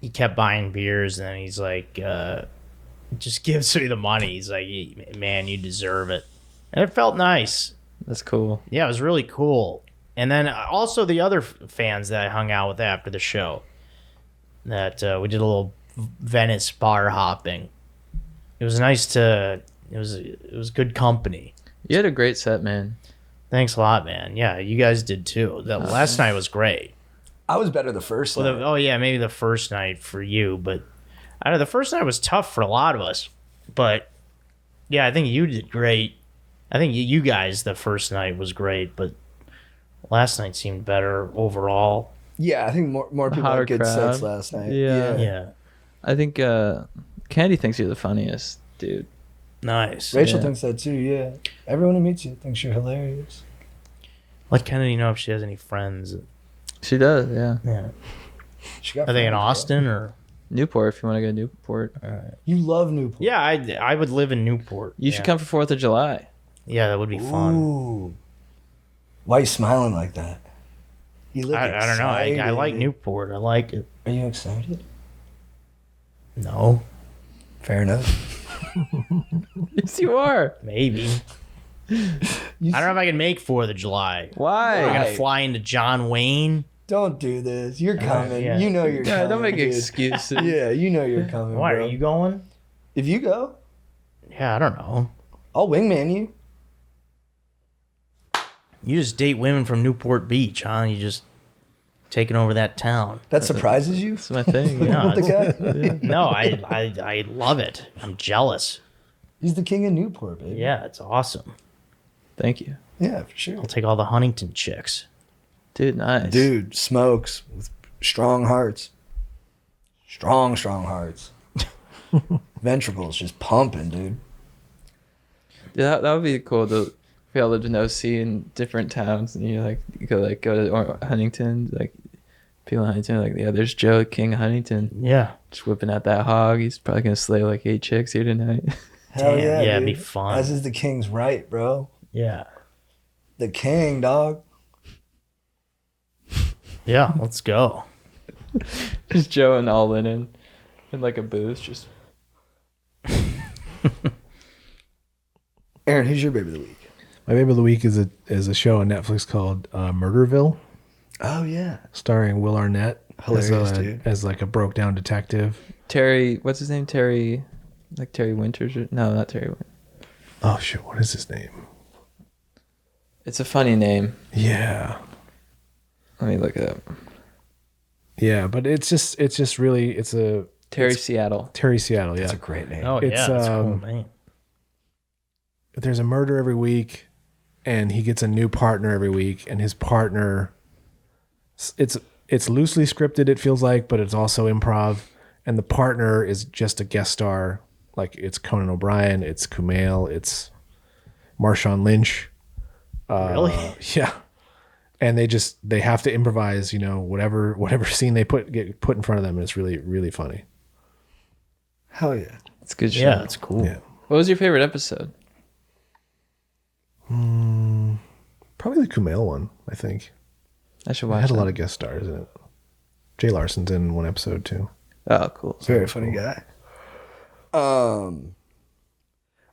Speaker 4: He kept buying beers, and then he's like, just gives me the money. He's like, man, you deserve it. And it felt nice.
Speaker 1: That's cool.
Speaker 4: Yeah, it was really cool. And then also the other fans that I hung out with after the show, that we did a little Venice bar hopping. It was nice it was good company.
Speaker 1: You had a great set, man.
Speaker 4: Thanks a lot, man. Yeah, you guys did too. The last night was great.
Speaker 3: I was better the first night.
Speaker 4: Maybe the first night for you, but I don't know, the first night was tough for a lot of us. But yeah, I think you did great. I think you guys, the first night was great, but last night seemed better overall.
Speaker 3: Yeah, I think more people
Speaker 1: Hotter
Speaker 3: had good
Speaker 1: crowd.
Speaker 3: sets last night.
Speaker 1: Yeah. I think Candy thinks you're the funniest, dude.
Speaker 4: Nice.
Speaker 3: Rachel
Speaker 1: Yeah.
Speaker 3: thinks that too, yeah. Everyone who meets you thinks you're hilarious.
Speaker 4: Let Kennedy know if she has any friends.
Speaker 1: She does, yeah.
Speaker 4: Yeah.
Speaker 3: She got
Speaker 4: Are they in
Speaker 3: friends,
Speaker 4: Austin or?
Speaker 1: Newport, if you want to go to Newport.
Speaker 3: bro. You love Newport.
Speaker 4: Yeah, I would live in Newport.
Speaker 1: You should come for 4th of July.
Speaker 4: Yeah, that would be fun.
Speaker 3: Ooh. Why are you smiling like that? You look
Speaker 4: I don't know. I
Speaker 3: excited.
Speaker 4: like Newport. I like it.
Speaker 3: Are you excited?
Speaker 4: No,
Speaker 3: Fair enough.
Speaker 1: Yes, you are.
Speaker 4: maybe. I don't know if I can make 4th of July.
Speaker 1: Why?
Speaker 4: I'm gonna
Speaker 3: Right.
Speaker 4: fly into John Wayne.
Speaker 3: Don't do this. You're coming.
Speaker 4: yeah.
Speaker 3: You know you're
Speaker 1: Yeah,
Speaker 3: coming.
Speaker 1: don't make
Speaker 3: dude.
Speaker 1: excuses.
Speaker 3: Yeah, you know you're coming.
Speaker 4: Why
Speaker 3: bro.
Speaker 4: are you going?
Speaker 3: If you go,
Speaker 4: Yeah, I don't know.
Speaker 3: I'll wingman you.
Speaker 4: You just date women from Newport Beach, huh? You just taking over that town.
Speaker 3: That surprises you?
Speaker 1: That's my thing.
Speaker 4: No,
Speaker 3: With the guy?
Speaker 4: No, I love it. I'm jealous.
Speaker 3: He's the king of Newport, baby.
Speaker 4: Yeah, it's awesome.
Speaker 1: Thank you.
Speaker 3: Yeah, for sure.
Speaker 4: I'll take all the Huntington chicks.
Speaker 1: Dude, nice.
Speaker 3: Dude smokes with strong hearts. Strong hearts. Ventricles just pumping, dude.
Speaker 1: Yeah, that would be cool to if we all lived in OC in different towns and you go to Huntington, people in Huntington are like, yeah, there's Joe, King of Huntington.
Speaker 4: Yeah.
Speaker 1: Just whipping out that hog. He's probably gonna slay like 8 chicks here tonight.
Speaker 3: Hell
Speaker 4: Damn,
Speaker 3: yeah,
Speaker 4: yeah,
Speaker 3: dude.
Speaker 4: it'd be fun.
Speaker 3: As is the king's right, bro.
Speaker 4: Yeah.
Speaker 3: The king, dog.
Speaker 4: Yeah, let's go.
Speaker 1: Just Joe in all linen in like a booth, just
Speaker 3: Aaron, who's your baby of the week?
Speaker 6: My baby of the week is a show on Netflix called Murderville,
Speaker 3: Oh yeah.
Speaker 6: starring Will Arnett
Speaker 3: Hilarious, dude.
Speaker 6: as like a broke down detective.
Speaker 1: Terry. What's his name? Terry. Like Terry Winters? No, not Terry Winters.
Speaker 6: Oh shit, what is his name?
Speaker 1: It's a funny name.
Speaker 6: Yeah.
Speaker 1: Let me look it up.
Speaker 6: Yeah, but it's just really
Speaker 1: Terry Seattle.
Speaker 6: Terry Seattle, yeah.
Speaker 3: That's a great name.
Speaker 4: Oh,
Speaker 6: It's,
Speaker 4: yeah, that's a cool name.
Speaker 6: There's a murder every week, and he gets a new partner every week, and his partner, it's loosely scripted, it feels like, but it's also improv, and the partner is just a guest star. Like, it's Conan O'Brien, it's Kumail, it's Marshawn Lynch.
Speaker 4: Really?
Speaker 6: Yeah. And they have to improvise, whatever scene they get put in front of them, and it's really, really funny.
Speaker 3: Hell yeah.
Speaker 1: It's a good show.
Speaker 4: Yeah, it's cool.
Speaker 6: Yeah.
Speaker 1: What was your favorite episode?
Speaker 6: Probably the Kumail one, I think.
Speaker 1: I should
Speaker 6: It
Speaker 1: watch
Speaker 6: had a
Speaker 1: that.
Speaker 6: lot of guest stars in it. Jay Larson's in one episode too.
Speaker 1: Oh, cool.
Speaker 3: Very funny guy.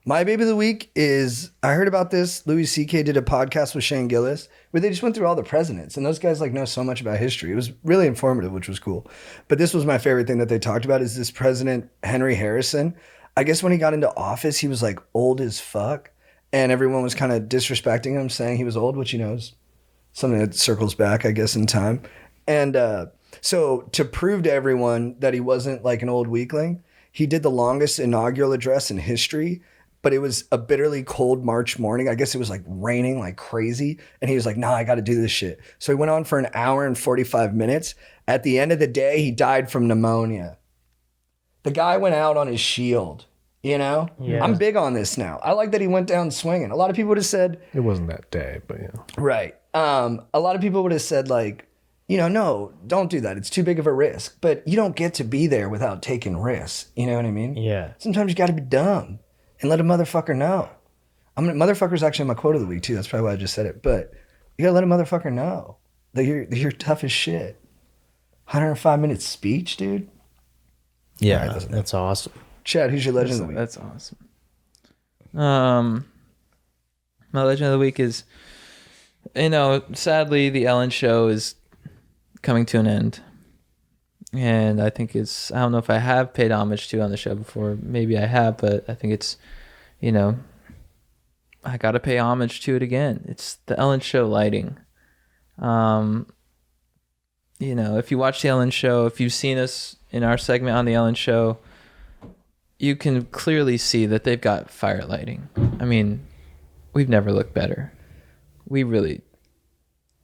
Speaker 3: My baby of the week is, I heard about this. Louis C.K. did a podcast with Shane Gillis where they just went through all the presidents, and those guys know so much about history. It was really informative, which was cool. But this was my favorite thing that they talked about is this President Henry Harrison. I guess when he got into office, he was old as fuck, and everyone was kind of disrespecting him, saying he was old, which is something that circles back, I guess, in time. And so to prove to everyone that he wasn't like an old weakling, he did the longest inaugural address in history, but it was a bitterly cold March morning. I guess it was raining like crazy. And he was like, nah, I got to do this shit. So he went on for an hour and 45 minutes. At the end of the day, he died from pneumonia. The guy went out on his shield,
Speaker 4: Yeah.
Speaker 3: I'm big on this now. I like that he went down swinging. A lot of people would have said,
Speaker 6: It wasn't that day, but yeah.
Speaker 3: right. A lot of people would have said no, don't do that. It's too big of a risk. But you don't get to be there without taking risks. You know what I mean?
Speaker 4: Yeah.
Speaker 3: Sometimes you got to be dumb and let a motherfucker know. Motherfucker's actually my quote of the week too. That's probably why I just said it. But you gotta let a motherfucker know that you're tough as shit. 105-minute speech, dude.
Speaker 4: Yeah, that's awesome.
Speaker 3: Chad, who's your legend of the week?
Speaker 1: That's awesome. My legend of the week is, sadly, the Ellen Show is coming to an end. And I think I don't know if I have paid homage to on the show before. Maybe I have, but I think it's, I got to pay homage to it again. It's the Ellen Show lighting. If you watch the Ellen Show, if you've seen us in our segment on the Ellen Show, you can clearly see that they've got fire lighting. I mean, we've never looked better. We really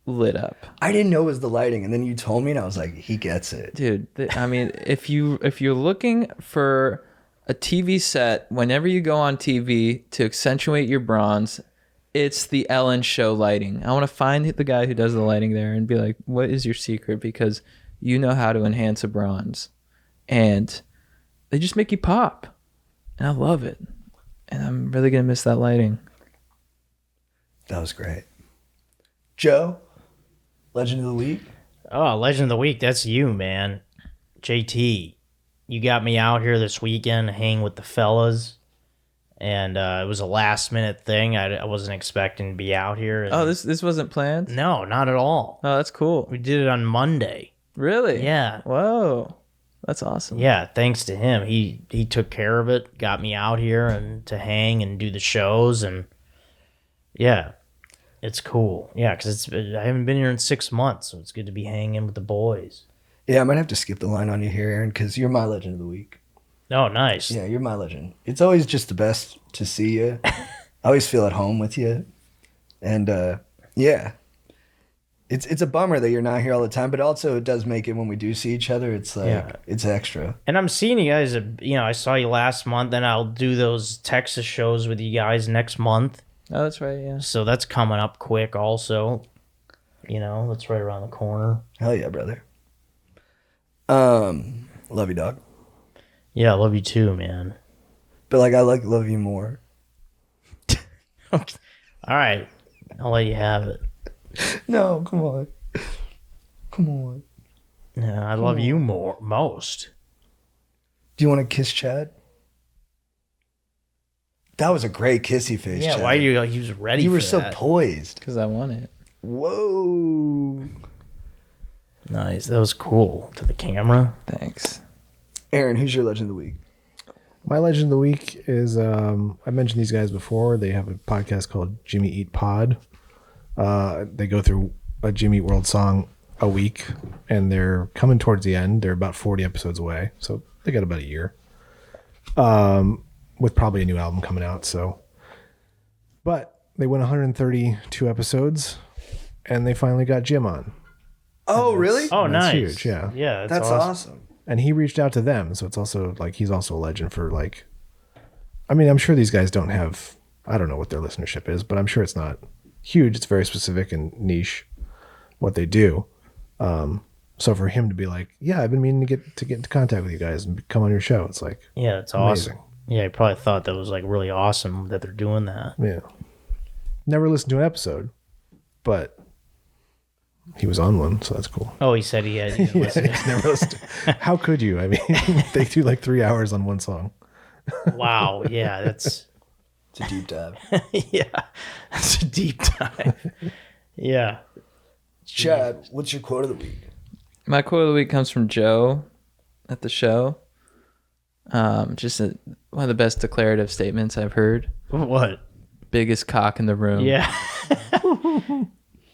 Speaker 1: lit up.
Speaker 3: I didn't know it was the lighting, and then you told me, and I was like, he gets it.
Speaker 1: Dude, if you're looking for a TV set, whenever you go on TV to accentuate your bronze, it's the Ellen Show lighting. I want to find the guy who does the lighting there and be like, what is your secret? Because you know how to enhance a bronze. And they just make you pop. And I love it. And I'm really going to miss that lighting.
Speaker 3: That was great. Joe, legend of the week?
Speaker 4: Oh, legend of the week. That's you, man. JT, you got me out here this weekend hanging with the fellas. And it was a last minute thing. I wasn't expecting to be out here. And
Speaker 1: Oh, this wasn't planned?
Speaker 4: no, not at all.
Speaker 1: Oh, that's cool.
Speaker 4: We did it on Monday.
Speaker 1: Really?
Speaker 4: Yeah.
Speaker 1: Whoa. That's awesome.
Speaker 4: Yeah, thanks to him. He took care of it, got me out here and to hang and do the shows, and yeah, it's cool. Yeah, because I haven't been here in 6 months, so it's good to be hanging with the boys.
Speaker 3: Yeah, I might have to skip the line on you here, Aaron, because you're my legend of the week.
Speaker 4: Oh, nice.
Speaker 3: Yeah, you're my legend. It's always just the best to see you. I always feel at home with you. And yeah, it's a bummer that you're not here all the time, but also it does make it when we do see each other, it's it's extra.
Speaker 4: And I'm seeing you guys, I saw you last month, and I'll do those Texas shows with you guys next month.
Speaker 1: Oh, that's right, yeah.
Speaker 4: So that's coming up quick also. That's right around the corner.
Speaker 3: Hell yeah, brother. Love you, dog.
Speaker 4: Yeah, I love you too, man.
Speaker 3: But I love you more.
Speaker 4: All right. I'll let you have it.
Speaker 3: No, come on. Come on.
Speaker 4: Yeah, I love you most.
Speaker 3: Do you want to kiss Chad? That was a great kissy face,
Speaker 4: Yeah,
Speaker 3: Chad.
Speaker 4: why you was ready
Speaker 3: You were
Speaker 4: for
Speaker 3: so
Speaker 4: that.
Speaker 3: poised.
Speaker 1: Because I want it.
Speaker 3: Whoa.
Speaker 4: Nice. That was cool. To the camera.
Speaker 1: Thanks.
Speaker 3: Aaron, who's your legend of the week?
Speaker 6: My legend of the week is I mentioned these guys before. They have a podcast called Jimmy Eat Pod. They go through a Jimmy Eat World song a week, and they're coming towards the end. They're about 40 episodes away, so they got about a year. With probably a new album coming out. So, but they went 132 episodes, and they finally got Jim on.
Speaker 3: Oh, really?
Speaker 4: Oh,
Speaker 6: That's
Speaker 4: nice.
Speaker 6: huge, yeah.
Speaker 4: Yeah,
Speaker 3: That's awesome.
Speaker 6: And he reached out to them, so it's also like he's also a legend for like. I mean, I'm sure these guys don't have. I don't know what their listenership is, but I'm sure it's not huge. It's very specific and niche what they do. So for him to be like, yeah, I've been meaning to get into contact with you guys and come on your show, it's like,
Speaker 4: Yeah, it's
Speaker 6: amazing.
Speaker 4: awesome. Yeah, I probably thought that was like really awesome that they're doing that.
Speaker 6: Yeah. Never listened to an episode, but he was on one, so that's cool.
Speaker 4: Oh, he said he had.
Speaker 6: Never listened. How could you? I mean, they do like 3 hours on one song.
Speaker 4: Wow. Yeah, that's
Speaker 3: It's a deep dive.
Speaker 4: yeah, that's a deep dive. Yeah.
Speaker 3: Chad, what's your quote of the week?
Speaker 1: My quote of the week comes from Joe at the show. Just one of the best declarative statements I've heard.
Speaker 4: What?
Speaker 1: Biggest cock in the room.
Speaker 4: Yeah.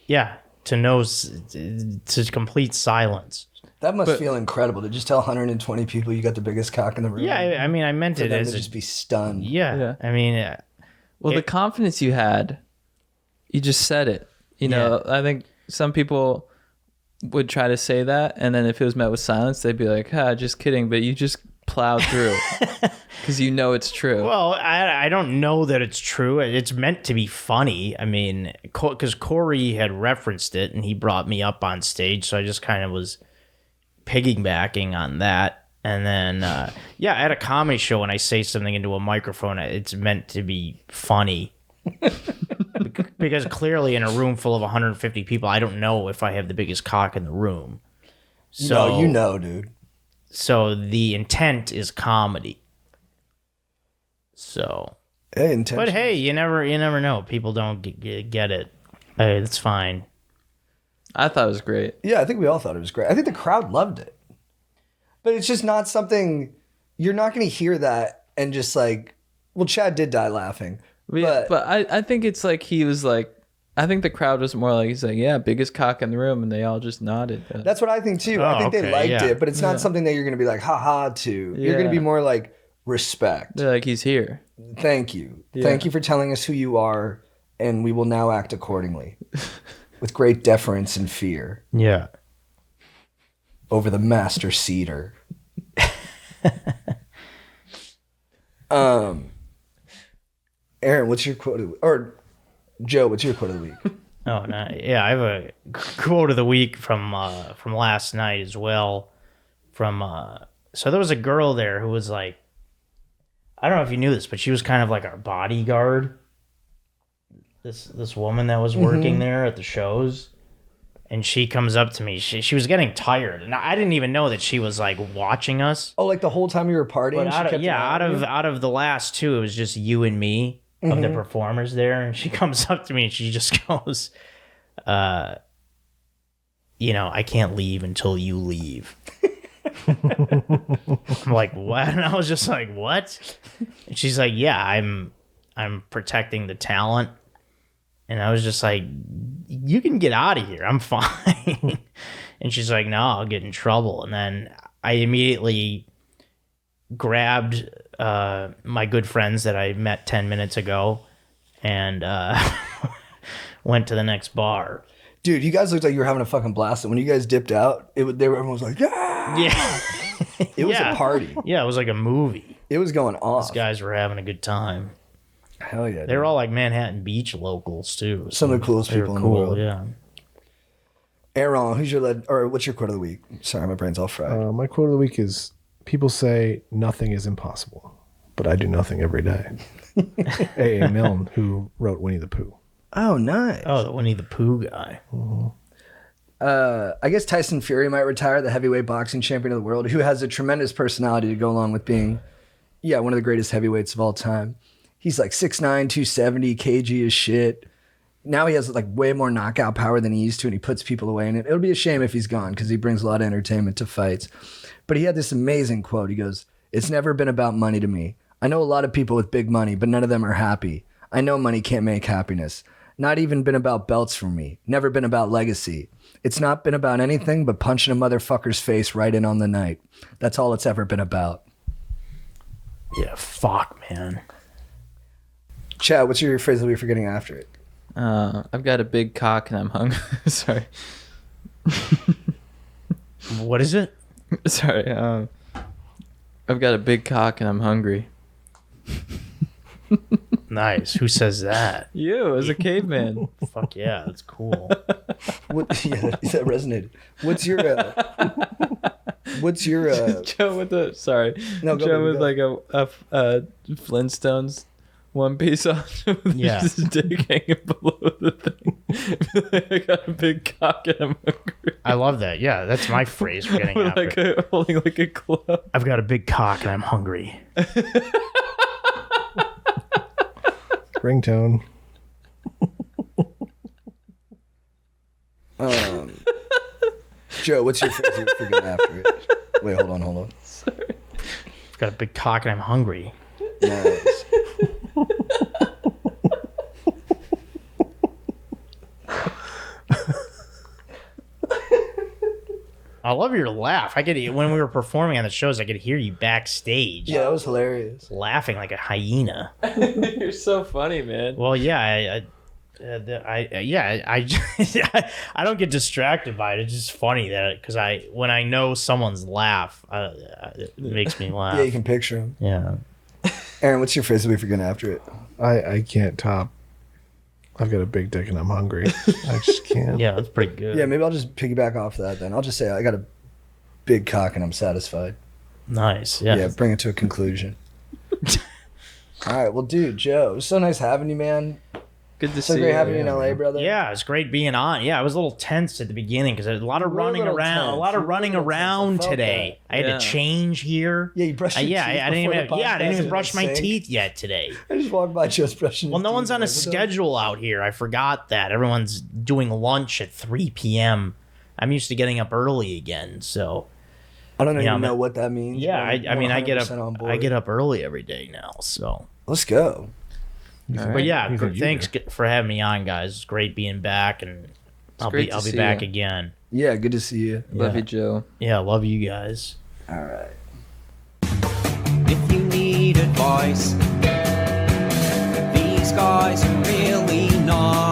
Speaker 4: Yeah. To know, to complete silence.
Speaker 3: That must feel incredible to just tell 120 people you got the biggest cock in the room.
Speaker 4: Yeah, I mean, I meant
Speaker 3: For
Speaker 4: it
Speaker 3: them
Speaker 4: as
Speaker 3: to
Speaker 4: a,
Speaker 3: just be stunned.
Speaker 4: yeah. I mean,
Speaker 1: Well, the confidence you had, you just said it. You know, I think some people would try to say that, and then if it was met with silence, they'd be like, just kidding. But you just plowed through because you know it's true.
Speaker 4: well, I don't know that it's true. It's meant to be funny. I mean, because Corey had referenced it, and he brought me up on stage, so I just kind of was piggybacking on that. And then, at a comedy show, when I say something into a microphone, it's meant to be funny. Because clearly in a room full of 150 people, I don't know if I have the biggest cock in the room. So
Speaker 3: No, you know, dude.
Speaker 4: So the intent is comedy. So,
Speaker 3: Hey, intention.
Speaker 4: but hey, you never know. People don't get it. It's fine.
Speaker 1: I thought it was great.
Speaker 3: Yeah, I think we all thought it was great. I think the crowd loved it. But it's just not something, you're not going to hear that and just like, well, Chad did die laughing.
Speaker 1: But I think it's like he was like, I think the crowd was more like, he's like, yeah, biggest cock in the room. And they all just nodded.
Speaker 3: That's what I think too. I
Speaker 4: Oh,
Speaker 3: think they
Speaker 4: okay,
Speaker 3: liked
Speaker 4: yeah.
Speaker 3: it, but it's not something that you're going to be like, ha to. You're going to be
Speaker 1: Yeah.
Speaker 3: more like, respect.
Speaker 1: They're like, he's here.
Speaker 3: Thank you.
Speaker 1: Yeah.
Speaker 3: Thank you for telling us who you are, and we will now act accordingly with great deference and fear
Speaker 4: Yeah.
Speaker 3: over the master cedar. Aaron, what's your quote of the week? Or Joe, what's your quote of the week?
Speaker 4: Oh, no. Yeah, I have a quote of the week from last night as well. So there was a girl there who was like, I don't know if you knew this, but she was kind of like our bodyguard. This woman that was working there at the shows, and she comes up to me. She was getting tired, and I didn't even know that she was like watching us.
Speaker 3: Oh, like the whole time you were partying?
Speaker 4: But
Speaker 3: she kept an eye on you?
Speaker 4: out of the last two, it was just you and me of the performers there, and she comes up to me and she just goes, I can't leave until you leave. I'm like, what? And I was just like, what? And she's like, yeah, I'm protecting the talent. And I was just like, you can get out of here. I'm fine. And she's like, no, I'll get in trouble. And then I immediately grabbed my good friends that I met 10 minutes ago and went to the next bar.
Speaker 3: Dude, you guys looked like you were having a fucking blast. And when you guys dipped out, everyone was like, yeah.
Speaker 4: Yeah.
Speaker 3: It was a party.
Speaker 4: Yeah, it was like a movie.
Speaker 3: It was going off.
Speaker 4: These guys were having a good time.
Speaker 3: Hell yeah.
Speaker 4: They were all like Manhattan Beach locals too.
Speaker 3: Some of the coolest
Speaker 4: They were
Speaker 3: people in the
Speaker 4: cool,
Speaker 3: world.
Speaker 4: Yeah.
Speaker 3: Aaron, who's your what's your quote of the week? Sorry, my brain's all fried.
Speaker 6: My quote of the week is, people say nothing is impossible, but I do nothing every day. A.A. Milne, who wrote Winnie the Pooh.
Speaker 3: Oh, nice.
Speaker 4: Oh, the Winnie the Pooh guy.
Speaker 3: I guess Tyson Fury might retire, the heavyweight boxing champion of the world, who has a tremendous personality to go along with being, one of the greatest heavyweights of all time. He's like 6'9", 270, cagey as shit. Now he has like way more knockout power than he used to, and he puts people away. And it'll be a shame if he's gone because he brings a lot of entertainment to fights. But he had this amazing quote. He goes, "It's never been about money to me. I know a lot of people with big money, but none of them are happy. I know money can't make happiness. Not even been about belts for me. Never been about legacy. It's not been about anything but punching a motherfucker's face right in on the night. That's all it's ever been about.
Speaker 4: Yeah, fuck, man.
Speaker 3: Chad, what's your phrase that we're forgetting after it?
Speaker 1: I've got a big cock and I'm hungry. Sorry.
Speaker 4: What is it?
Speaker 1: Sorry. I've got a big cock and I'm hungry.
Speaker 4: Nice. Who says that?
Speaker 1: You, as a caveman.
Speaker 4: Fuck yeah, that's cool.
Speaker 3: Yeah, that resonated. What's your
Speaker 1: Joe with the
Speaker 3: No, go,
Speaker 1: Joe
Speaker 3: baby,
Speaker 1: with
Speaker 3: go.
Speaker 1: like a Flintstones one piece on with
Speaker 4: Yeah.
Speaker 1: his dick hanging below the thing. I got a big cock and I'm hungry.
Speaker 4: I love that. Yeah, that's my phrase for getting
Speaker 1: With
Speaker 4: after.
Speaker 1: holding like a club.
Speaker 4: I've got a big cock and I'm hungry.
Speaker 6: Ringtone.
Speaker 3: Joe, what's your phrase that we're forgetting after it? Wait, hold on.
Speaker 4: I've got a big cock and I'm hungry.
Speaker 3: Nice.
Speaker 4: I love your laugh. When we were performing on the shows, I could hear you backstage.
Speaker 3: Yeah, that was hilarious.
Speaker 4: Laughing like a hyena.
Speaker 1: You're so funny, man.
Speaker 4: Well, yeah, I don't get distracted by it. It's just funny that because when I know someone's laugh, it makes me laugh.
Speaker 3: Yeah, you can picture him.
Speaker 4: Yeah.
Speaker 3: Aaron, what's your phrase that we're forgetting after it?
Speaker 6: I can't top. I've got a big dick and I'm hungry. I just can't.
Speaker 4: Yeah, that's pretty good.
Speaker 3: Yeah, maybe I'll just piggyback off that then. I'll just say I got a big cock and I'm satisfied.
Speaker 4: Nice. Yeah.
Speaker 3: Yeah, bring it to a conclusion. All right, well, dude, Joe, it was so nice having you, man.
Speaker 1: Good to
Speaker 3: So
Speaker 1: see
Speaker 3: great
Speaker 1: you.
Speaker 3: having you in LA, brother.
Speaker 4: Yeah, it's great being on. Yeah, I was a little tense at the beginning because there's a lot of running
Speaker 3: little
Speaker 4: around.
Speaker 3: tense.
Speaker 4: A lot of
Speaker 3: You were a
Speaker 4: running
Speaker 3: little tense. I
Speaker 4: around
Speaker 3: felt
Speaker 4: today.
Speaker 3: that.
Speaker 4: I had
Speaker 1: Yeah.
Speaker 4: to change here.
Speaker 3: Yeah, you brushed your
Speaker 4: yeah,
Speaker 3: teeth
Speaker 4: I didn't
Speaker 3: before
Speaker 4: even.
Speaker 3: the
Speaker 4: Yeah, I didn't
Speaker 3: podcast
Speaker 4: even
Speaker 3: in
Speaker 4: brush
Speaker 3: the
Speaker 4: my
Speaker 3: sink.
Speaker 4: teeth yet today.
Speaker 3: I just walked by just brushing
Speaker 4: Well,
Speaker 3: his
Speaker 4: no
Speaker 3: teeth.
Speaker 4: one's on a
Speaker 3: Like, what the-
Speaker 4: schedule out here. I forgot that. Everyone's doing lunch at 3 p.m. I'm used to getting up early again, so
Speaker 3: I don't
Speaker 4: Yeah,
Speaker 3: even know
Speaker 4: man.
Speaker 3: what that means.
Speaker 4: yeah.
Speaker 3: but I'm
Speaker 4: I mean, I get up.
Speaker 3: 100% on board.
Speaker 4: I get up early every day now. So,
Speaker 3: Let's go.
Speaker 4: but yeah,
Speaker 6: You think you
Speaker 4: thanks for having me on, guys. It's great being back, and I'll
Speaker 1: great
Speaker 4: be
Speaker 1: to
Speaker 4: I'll be
Speaker 1: see
Speaker 4: back
Speaker 1: you.
Speaker 4: again.
Speaker 3: Yeah, good to see you.
Speaker 1: Love
Speaker 4: Yeah.
Speaker 1: you, Joe.
Speaker 4: Yeah, love you guys.
Speaker 3: All right.
Speaker 2: If you need advice, these guys are really nice.